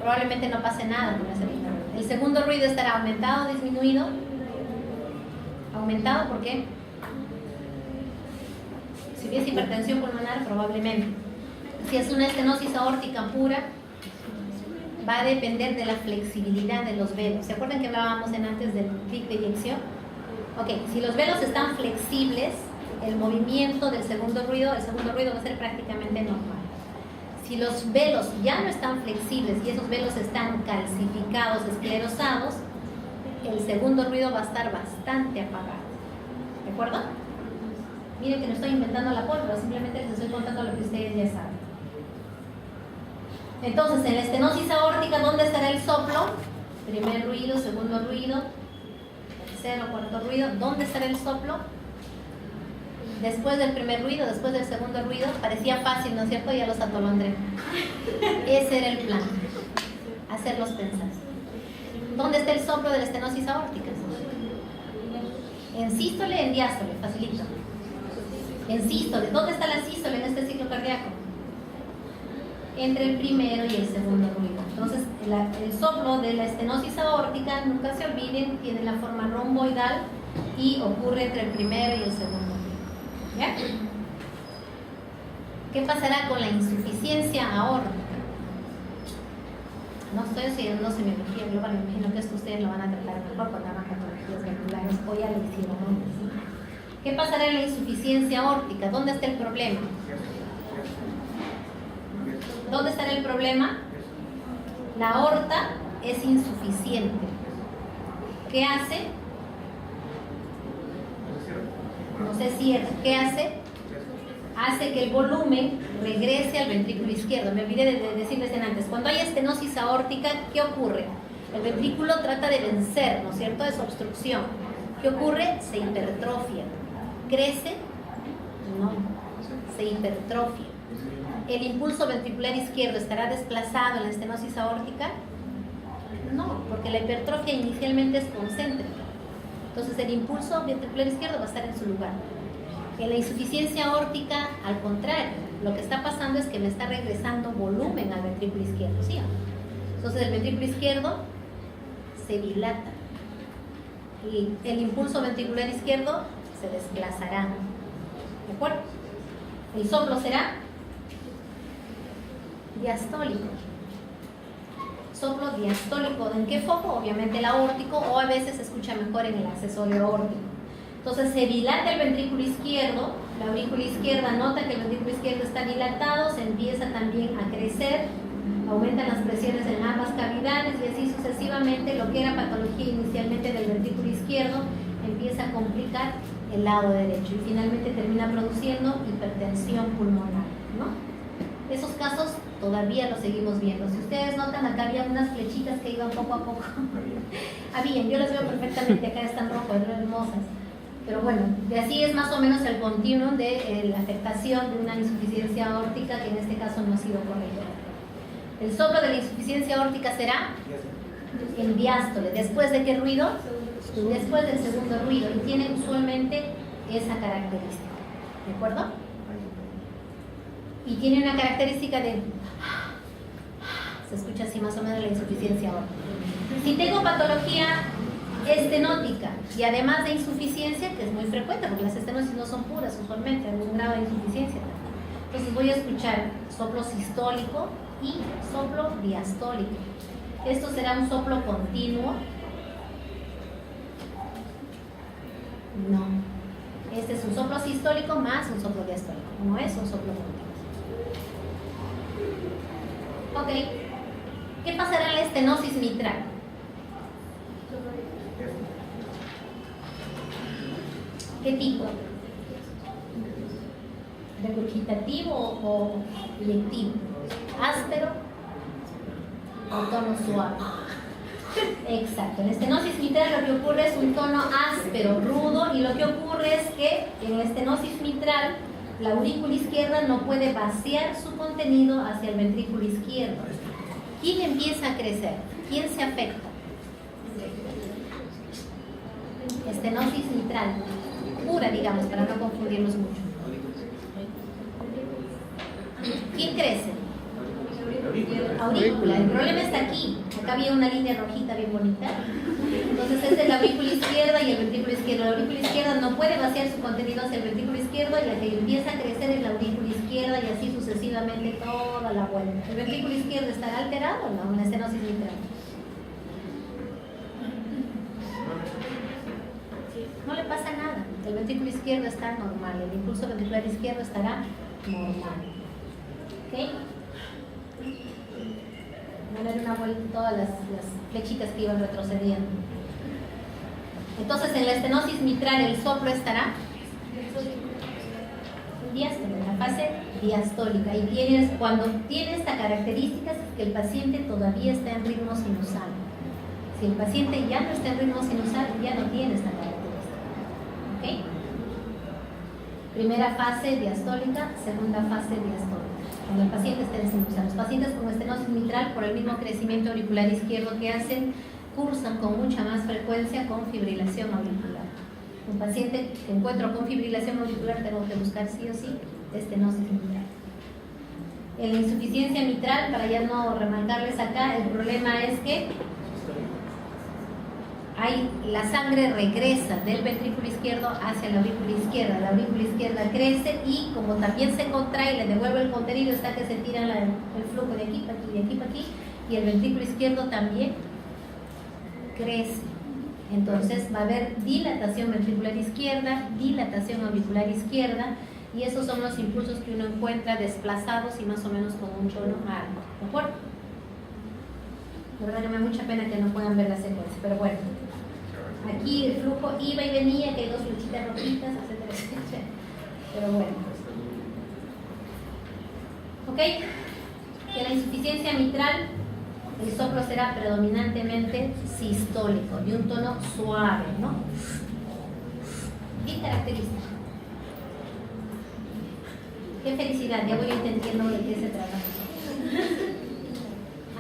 Probablemente no pase nada con ese ruido. El segundo ruido estará aumentado, disminuido. Aumentado, ¿por qué? Si hubiese hipertensión pulmonar, probablemente. Si es una estenosis aórtica pura, va a depender de la flexibilidad de los velos. ¿Se acuerdan que hablábamos antes del pic de eyección? Ok, si los velos están flexibles, el movimiento del segundo ruido, el segundo ruido va a ser prácticamente normal. Si los velos ya no están flexibles y esos velos están calcificados, esclerosados, el segundo ruido va a estar bastante apagado. ¿De acuerdo? Miren que no estoy inventando la pólvora, simplemente les estoy contando lo que ustedes ya saben. Entonces, en la estenosis aórtica, ¿dónde estará el soplo? Primer ruido, segundo ruido, tercero, cuarto ruido. ¿Dónde estará el soplo? Después del primer ruido, después del segundo ruido. Parecía fácil, ¿no es cierto? Ya los atolondré. Ese era el plan, hacerlos pensar. ¿Dónde está el soplo de la estenosis aórtica? En sístole, en diástole, facilito. En sístole. ¿Dónde está la sístole en este ciclo cardíaco? Entre el primero y el segundo ruido. Entonces, el soplo de la estenosis aórtica, nunca se olviden, tiene la forma romboidal y ocurre entre el primero y el segundo ruido. ¿Ya? ¿Qué pasará con la insuficiencia aórtica? No estoy haciendo semiología global, me imagino que esto ustedes lo van a tratar mejor cuando hagan patologías ventriculares o ya lo hicieron antes. ¿Qué pasará en la insuficiencia aórtica? ¿Dónde está el problema? ¿Dónde estará el problema? La aorta es insuficiente. ¿Qué hace? se cierra. ¿Qué hace? Hace que el volumen regrese al ventrículo izquierdo. Me olvidé de decirles antes, cuando hay estenosis aórtica, ¿qué ocurre? El ventrículo trata de vencer, ¿no es cierto?, esa obstrucción. ¿Qué ocurre? Se hipertrofia. ¿Crece? No, se hipertrofia. ¿El impulso ventricular izquierdo estará desplazado en la estenosis aórtica? No, porque la hipertrofia inicialmente es concéntrica. Entonces el impulso ventricular izquierdo va a estar en su lugar. En la insuficiencia aórtica, al contrario, lo que está pasando es que me está regresando volumen al ventrículo izquierdo, ¿sí? Entonces el ventrículo izquierdo se dilata y el impulso ventricular izquierdo se desplazará. ¿De acuerdo? El soplo será diastólico. Soplo diastólico. ¿En qué foco? Obviamente el aórtico, o a veces se escucha mejor en el accesorio aórtico. Entonces se dilata el ventrículo izquierdo, la aurícula izquierda nota que el ventrículo izquierdo está dilatado, se empieza también a crecer, aumentan las presiones en ambas cavidades y así sucesivamente. Lo que era patología inicialmente del ventrículo izquierdo empieza a complicar el lado derecho y finalmente termina produciendo hipertensión pulmonar, ¿no? Esos casos todavía los seguimos viendo. Si ustedes notan, acá había unas flechitas que iban poco a poco. Habían, yo las veo perfectamente, acá están rojas, hermosas. Pero bueno, de así es más o menos el continuum de la afectación de una insuficiencia aórtica que en este caso no ha sido correcta. El soplo de la insuficiencia aórtica será en diástole. ¿Después de qué ruido? Después del segundo ruido, y tiene usualmente esa característica. ¿De acuerdo? Y tiene una característica de... Se escucha así más o menos la insuficiencia aórtica. Si tengo patología estenótica y además de insuficiencia, que es muy frecuente porque las estenosis no son puras usualmente, hay un grado de insuficiencia, entonces voy a escuchar soplo sistólico y soplo diastólico. Esto será un soplo continuo. No, este es un soplo sistólico más un soplo diastólico, no es un soplo continuo. Ok, ¿qué pasará en la estenosis mitral? ¿Qué tipo? ¿Regurgitativo o inyectivo? ¿Áspero o tono suave? Exacto, en la estenosis mitral lo que ocurre es un tono áspero, rudo, y lo que ocurre es que en la estenosis mitral la aurícula izquierda no puede vaciar su contenido hacia el ventrículo izquierdo. ¿Quién empieza a crecer? ¿Quién se afecta? Estenosis mitral pura, digamos, para no confundirnos mucho. ¿Quién crece? Aurícula. El problema está aquí. Acá había una línea rojita bien bonita. Entonces esta es la aurícula izquierda y el ventrículo izquierdo. La aurícula izquierda no puede vaciar su contenido hacia el ventrículo izquierdo, y la que empieza a crecer es la aurícula izquierda, y así sucesivamente toda la vuelta. ¿El ventrículo izquierdo estará alterado o no en la estenosis mitral? No le pasa nada. El ventrículo izquierdo está normal, el impulso ventricular izquierdo estará normal. ¿Ok? Voy a dar una vuelta todas las flechitas que iban retrocediendo. Entonces en la estenosis mitral el soplo estará diástole, en la fase diastólica, y cuando tiene esta característica es que el paciente todavía está en ritmo sinusal. Si el paciente ya no está en ritmo sinusal, ya no tiene esta característica. ¿Ok? Primera fase diastólica, segunda fase diastólica. Cuando el paciente está en sinusal. Los pacientes con estenosis mitral, por el mismo crecimiento auricular izquierdo que hacen, cursan con mucha más frecuencia con fibrilación auricular. Un paciente que encuentro con fibrilación auricular tengo que buscar sí o sí estenosis mitral. En la insuficiencia mitral, para ya no remarcarles acá, el problema es que la sangre regresa del ventrículo izquierdo hacia la aurícula izquierda. La aurícula izquierda crece y como también se contrae y le devuelve el contenido, está que se tira el flujo de aquí para aquí, de aquí para aquí, y el ventrículo izquierdo también crece. Entonces va a haber dilatación ventricular izquierda, dilatación auricular izquierda, y esos son los impulsos que uno encuentra desplazados y más o menos con un tono alto. ¿De acuerdo? La verdad que me da mucha pena que no puedan ver la secuencia, pero bueno. Aquí el flujo iba y venía, que hay dos flechitas rojitas, etcétera, etcétera. Pero bueno. ¿Ok? Que la insuficiencia mitral, el soplo será predominantemente sistólico, de un tono suave, ¿no? Bien característico. Qué felicidad, ya voy entendiendo de qué se trata.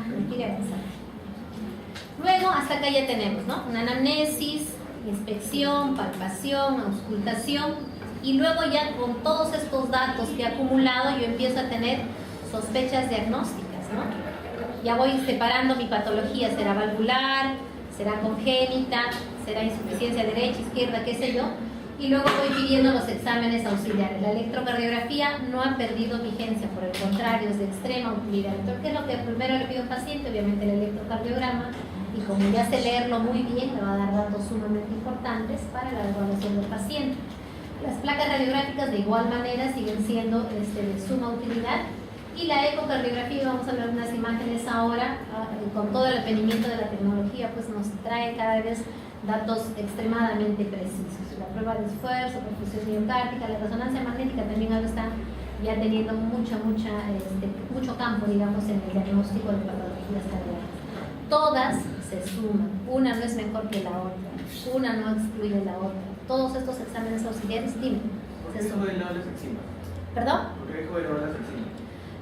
Me quiere avanzar. Luego, hasta acá ya tenemos, ¿no? Una anamnesis, inspección, palpación, auscultación, y luego ya con todos estos datos que he acumulado, yo empiezo a tener sospechas diagnósticas, ¿no? Ya voy separando mi patología, será valvular, será congénita, será insuficiencia derecha, izquierda, qué sé yo, y luego voy pidiendo los exámenes auxiliares. La electrocardiografía no ha perdido vigencia, por el contrario, es de extrema utilidad. Entonces, ¿qué es lo que primero le pido al paciente? Obviamente el electrocardiograma, y como ya sé leerlo muy bien, me va a dar datos sumamente importantes para la evaluación del paciente. Las placas radiográficas de igual manera siguen siendo de suma utilidad, y la ecocardiografía, vamos a ver unas imágenes ahora, con todo el advenimiento de la tecnología, pues nos trae cada vez datos extremadamente precisos. La prueba de esfuerzo, perfusión miocárdica, la resonancia magnética también ahora está ya teniendo mucho campo, digamos, en el diagnóstico de patologías cardíacas. Todas se suman, una no es mejor que la otra, una no excluye la otra. Todos estos exámenes auxiliares, dime, se suman. ¿Por qué no las encima? ¿Perdón? ¿Por qué dijo de no las encima?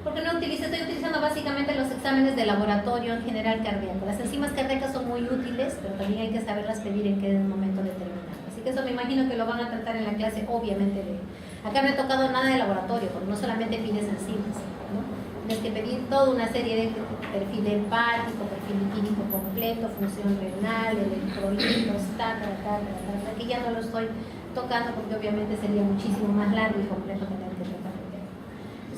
Porque estoy utilizando básicamente los exámenes de laboratorio en general cardíaco. Las enzimas cardíacas son muy útiles, pero también hay que saberlas pedir en qué momento determinado. Así que eso me imagino que lo van a tratar en la clase, obviamente. Acá no he tocado nada de laboratorio, porque no solamente pides enzimas, ¿no? Tienes que pedir toda una serie de perfil hepático, perfil lipídico completo, función renal, electrolitos, que ya no lo estoy tocando porque obviamente sería muchísimo más largo y complejo tener que tratar.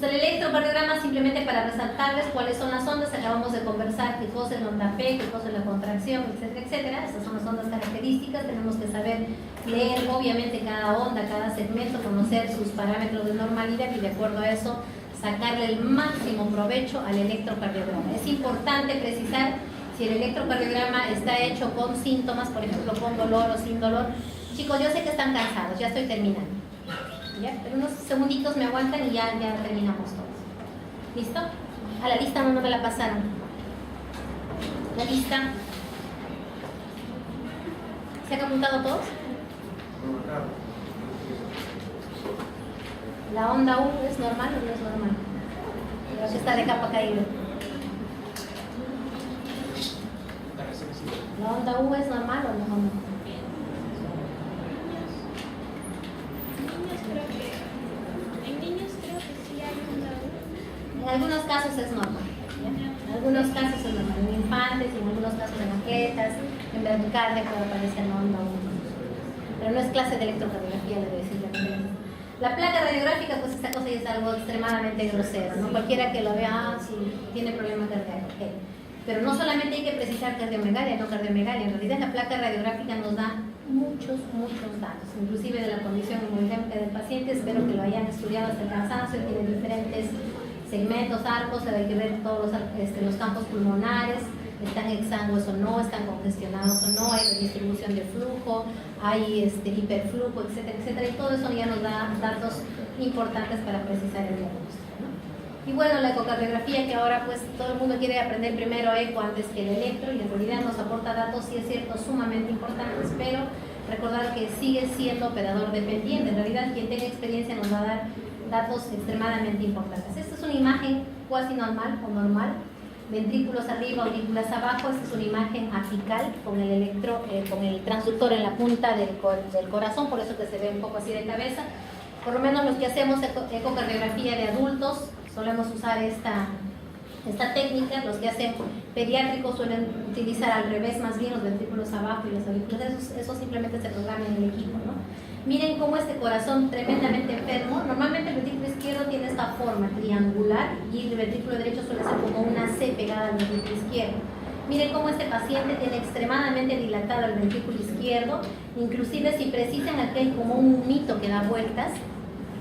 El electrocardiograma, simplemente para resaltarles cuáles son las ondas. Acabamos de conversar qué cosa es la onda P, qué cosa es la contracción, etcétera, etcétera. Estas son las ondas características. Tenemos que saber leer obviamente cada onda, cada segmento, conocer sus parámetros de normalidad y de acuerdo a eso sacarle el máximo provecho al electrocardiograma. Es importante precisar si el electrocardiograma está hecho con síntomas, por ejemplo con dolor o sin dolor. Chicos, yo sé que están cansados, ya estoy terminando. ¿Ya? Pero unos segunditos me aguantan y ya terminamos todos. ¿Listo? A la lista no me la pasaron. La lista. ¿Se han apuntado todos? La onda U es normal o no es normal. Creo que está de capa caída. La onda U es normal o no. En algunos casos es normal, ¿ya? En algunos casos es normal, en infantes y en algunos casos en atletas, en bradicardia puede aparecer en onda 1. Pero no es clase de electrocardiografía, le voy a decir la verdad. La placa radiográfica, pues esta cosa ya es algo extremadamente grosero, ¿no? Cualquiera que lo vea, si tiene problema cardíaco, okay. Pero no solamente hay que precisar cardiomegalia, no cardiomegalia, en realidad la placa radiográfica nos da muchos datos, inclusive de la condición hemodinámica del paciente. Espero que lo hayan estudiado hasta el cansancio, tiene diferentes segmentos, arcos, hay que ver todos los campos pulmonares, están exangües o no, están congestionados o no, hay redistribución de flujo, hay hiperflujo, etcétera, etcétera, y todo eso ya nos da datos importantes para precisar el diagnóstico, ¿no? Y bueno, la ecocardiografía, que ahora pues todo el mundo quiere aprender primero eco antes que el electro, y en realidad nos aporta datos, sí es cierto, sumamente importantes, pero recordar que sigue siendo operador dependiente. En realidad quien tenga experiencia nos va a dar datos extremadamente importantes. Esta es una imagen cuasi normal o normal, ventrículos arriba, aurículas abajo. Esta es una imagen apical con el transductor en la punta del corazón, por eso que se ve un poco así de cabeza. Por lo menos los que hacemos ecocardiografía de adultos solemos usar esta técnica. Los que hacen pediátricos suelen utilizar al revés, más bien los ventrículos abajo y los aurículas. Eso simplemente se programa en el equipo, ¿no? Miren cómo este corazón tremendamente enfermo, normalmente el ventrículo izquierdo tiene esta forma triangular y el ventrículo derecho suele ser como una C pegada al ventrículo izquierdo. Miren cómo este paciente tiene extremadamente dilatado el ventrículo izquierdo, inclusive si precisan aquí hay como un mito que da vueltas.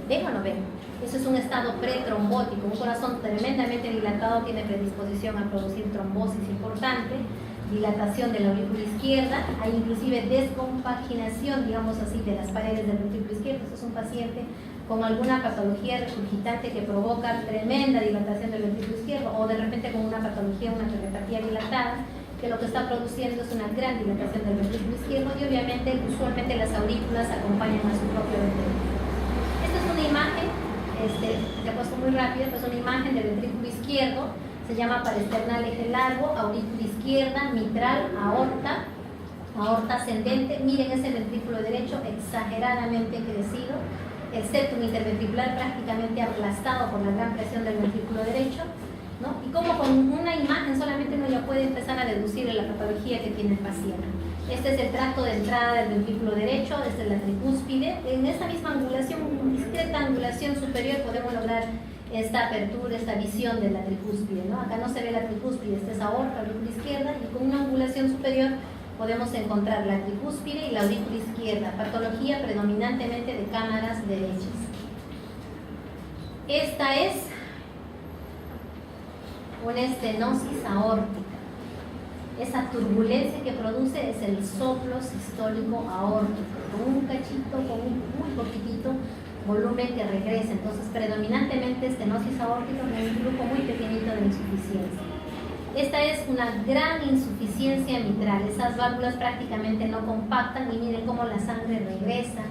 ¿Ven o no ven? Eso es un estado pretrombótico. Un corazón tremendamente dilatado tiene predisposición a producir trombosis importante. dilatación de la aurícula izquierda, hay inclusive descompaginación, digamos así, de las paredes del ventrículo izquierdo. Este es un paciente con alguna patología regurgitante que provoca tremenda dilatación del ventrículo izquierdo, o de repente con una patología, una cardiopatía dilatada, que lo que está produciendo es una gran dilatación del ventrículo izquierdo, y obviamente usualmente las aurículas acompañan a su propio ventrículo. Esta es una imagen, se ha puesto muy rápido, es una imagen del ventrículo izquierdo, se llama paresternal eje largo, aurícula izquierda, mitral, aorta, aorta ascendente. Miren ese ventrículo derecho exageradamente crecido, el septum interventricular prácticamente aplastado por la gran presión del ventrículo derecho, ¿no? Y como con una imagen solamente uno ya puede empezar a deducir la patología que tiene el paciente. Este es el tracto de entrada del ventrículo derecho, esta es la tricúspide. En esta misma angulación, discreta angulación superior, podemos lograr esta apertura, esta visión de la tricúspide, ¿no? Acá no se ve la tricúspide, esta es aorta, aurícula izquierda, y con una angulación superior podemos encontrar la tricúspide y la aurícula izquierda, patología predominantemente de cámaras derechas. Esta es una estenosis aórtica. Esa turbulencia que produce es el soplo sistólico aórtico, con un cachito, con un muy poquitito volumen que regresa. Entonces, predominantemente estenosis aórtica con un grupo muy pequeñito de insuficiencia. Esta es una gran insuficiencia mitral. Esas válvulas prácticamente no compactan, y miren cómo la sangre regresa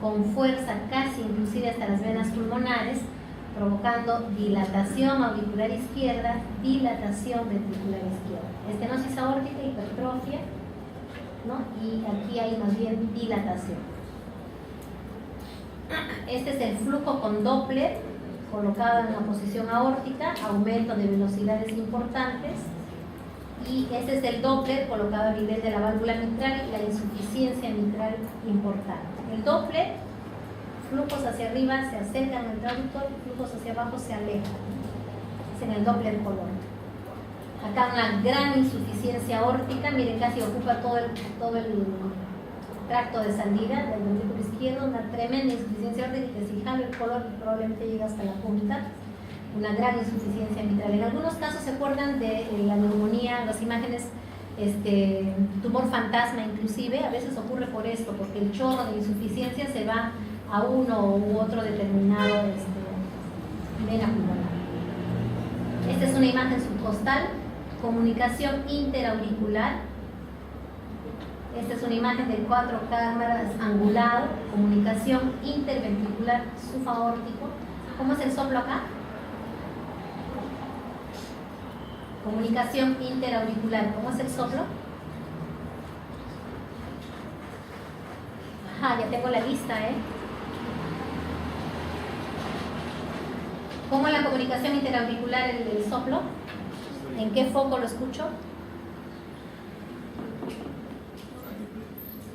con fuerza, casi inclusive hasta las venas pulmonares, provocando dilatación auricular izquierda, dilatación ventricular izquierda. Estenosis aórtica, hipertrofia, ¿no? Y aquí hay más bien dilatación. Este es el flujo con Doppler, colocado en la posición aórtica, aumento de velocidades importantes, y este es el Doppler colocado a nivel de la válvula mitral, la insuficiencia mitral importante. El Doppler, flujos hacia arriba se acercan al traductor, flujos hacia abajo se alejan. Es en el Doppler color. Acá una gran insuficiencia aórtica, miren, casi ocupa todo el tracto de salida del ventrículo izquierdo, una tremenda insuficiencia aórtica que si jalo el color probablemente llega hasta la punta, una gran insuficiencia mitral. En algunos casos se acuerdan de la neumonía, las imágenes, tumor fantasma inclusive, a veces ocurre por esto, porque el chorro de insuficiencia se va a uno u otro determinado vena pulmonar. Esta es una imagen subcostal, comunicación interauricular. Esta es una imagen de 4 cámaras angulado, comunicación interventricular subaórtico. ¿Cómo es el soplo acá? Comunicación interauricular. ¿Cómo es el soplo? Ajá, ya tengo la lista, ¿Cómo es la comunicación interauricular el soplo? ¿En qué foco lo escucho?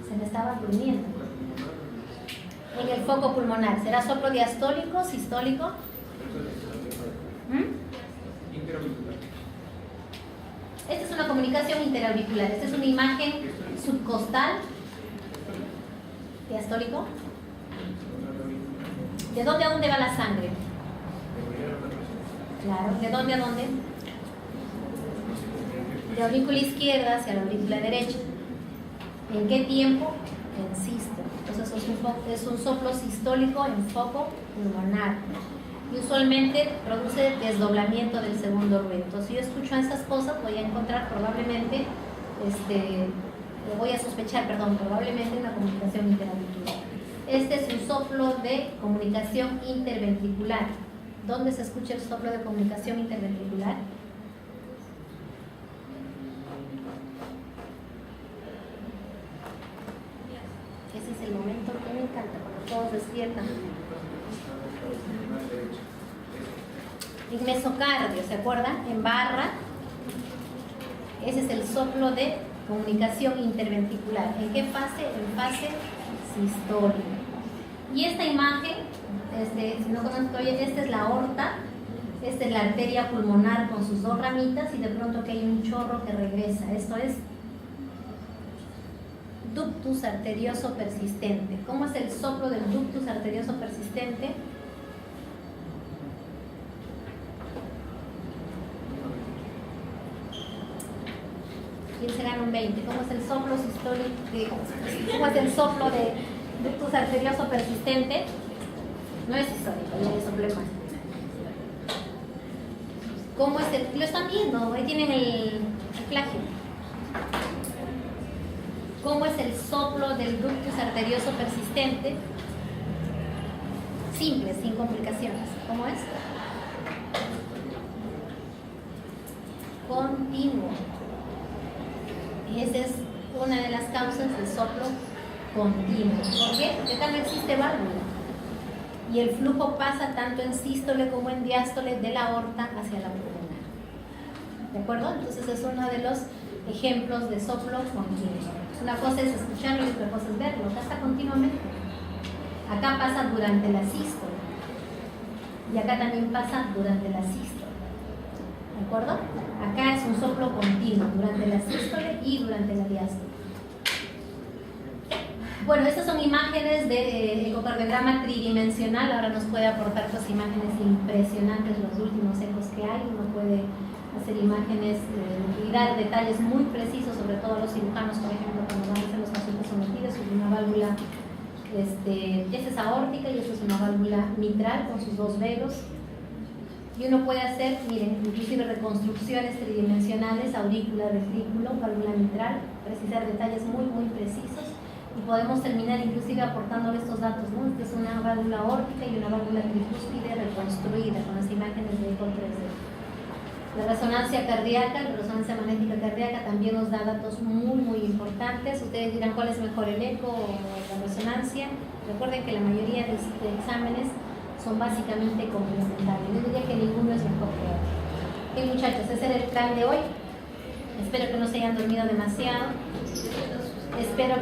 Se me estaba durmiendo. En el foco pulmonar. ¿Será soplo diastólico, sistólico? Esta es una comunicación interauricular. Esta es una imagen subcostal. ¿Diastólico? ¿De dónde a dónde va la sangre? Claro, ¿de dónde a dónde? De aurícula izquierda hacia la aurícula derecha. ¿En qué tiempo? En sístole. Entonces es un soplo sistólico en foco pulmonar. Y usualmente produce desdoblamiento del segundo ruido. Entonces, si yo escucho esas cosas, voy a encontrar probablemente, probablemente una comunicación interauricular. Este es un soplo de comunicación interventricular. ¿Dónde se escucha el soplo de comunicación interventricular? Ese es el momento que me encanta, cuando todos despiertan. En mesocardio, ¿se acuerdan? En barra. Ese es el soplo de comunicación interventricular. ¿En qué fase? En fase sistólica. Y esta imagen, si no conocen todavía, esta es la aorta, esta es la arteria pulmonar con sus 2 ramitas, y de pronto que hay un chorro que regresa. Esto es ductus arterioso persistente. ¿Cómo es el soplo del ductus arterioso persistente? ¿Quién será 20. ¿Cómo es el soplo sistólico? ¿Cómo es el soplo de ductus arterioso persistente? No es sistólico, ya es soplema. ¿Cómo es el? Lo están viendo, ahí tienen el plagio. ¿Cómo es el soplo del ductus arterioso persistente? Simple, sin complicaciones. ¿Cómo es? Continuo. Y esa es una de las causas del soplo continuo. ¿Por qué? Porque acá no existe válvula. Y el flujo pasa tanto en sístole como en diástole de la aorta hacia la pulmonar. ¿De acuerdo? Entonces es uno de los ejemplos de soplo continuo. Una cosa es escucharlo y otra cosa es verlo. Acá está continuamente. Acá pasa durante la sístole. Y acá también pasa durante la sístole. ¿De acuerdo? Acá es un soplo continuo durante la sístole y durante la diástole. Bueno, estas son imágenes de ecocardiograma tridimensional. Ahora nos puede aportar pues imágenes impresionantes, los últimos ecos que hay. Uno puede hacer imágenes y dar detalles muy precisos, sobre todo a los cirujanos, por ejemplo, cuando van a hacer los pacientes sometidos sobre una válvula, esta es aórtica y esta es una válvula mitral con sus dos velos. Y uno puede hacer, miren, inclusive reconstrucciones tridimensionales, aurícula, ventrículo, válvula mitral, precisar detalles muy, muy precisos. Y podemos terminar inclusive aportándole estos datos, ¿no? Esta es una válvula aórtica y una válvula tricúspide reconstruida con las imágenes de eco 3D. La resonancia cardíaca, la resonancia magnética cardíaca también nos da datos muy, muy importantes. Ustedes dirán cuál es mejor, el eco o la resonancia. Recuerden que la mayoría de exámenes son básicamente complementarios. Yo diría que ninguno es mejor que otro. Bien, muchachos, ese era el plan de hoy. Espero que no se hayan dormido demasiado. Espero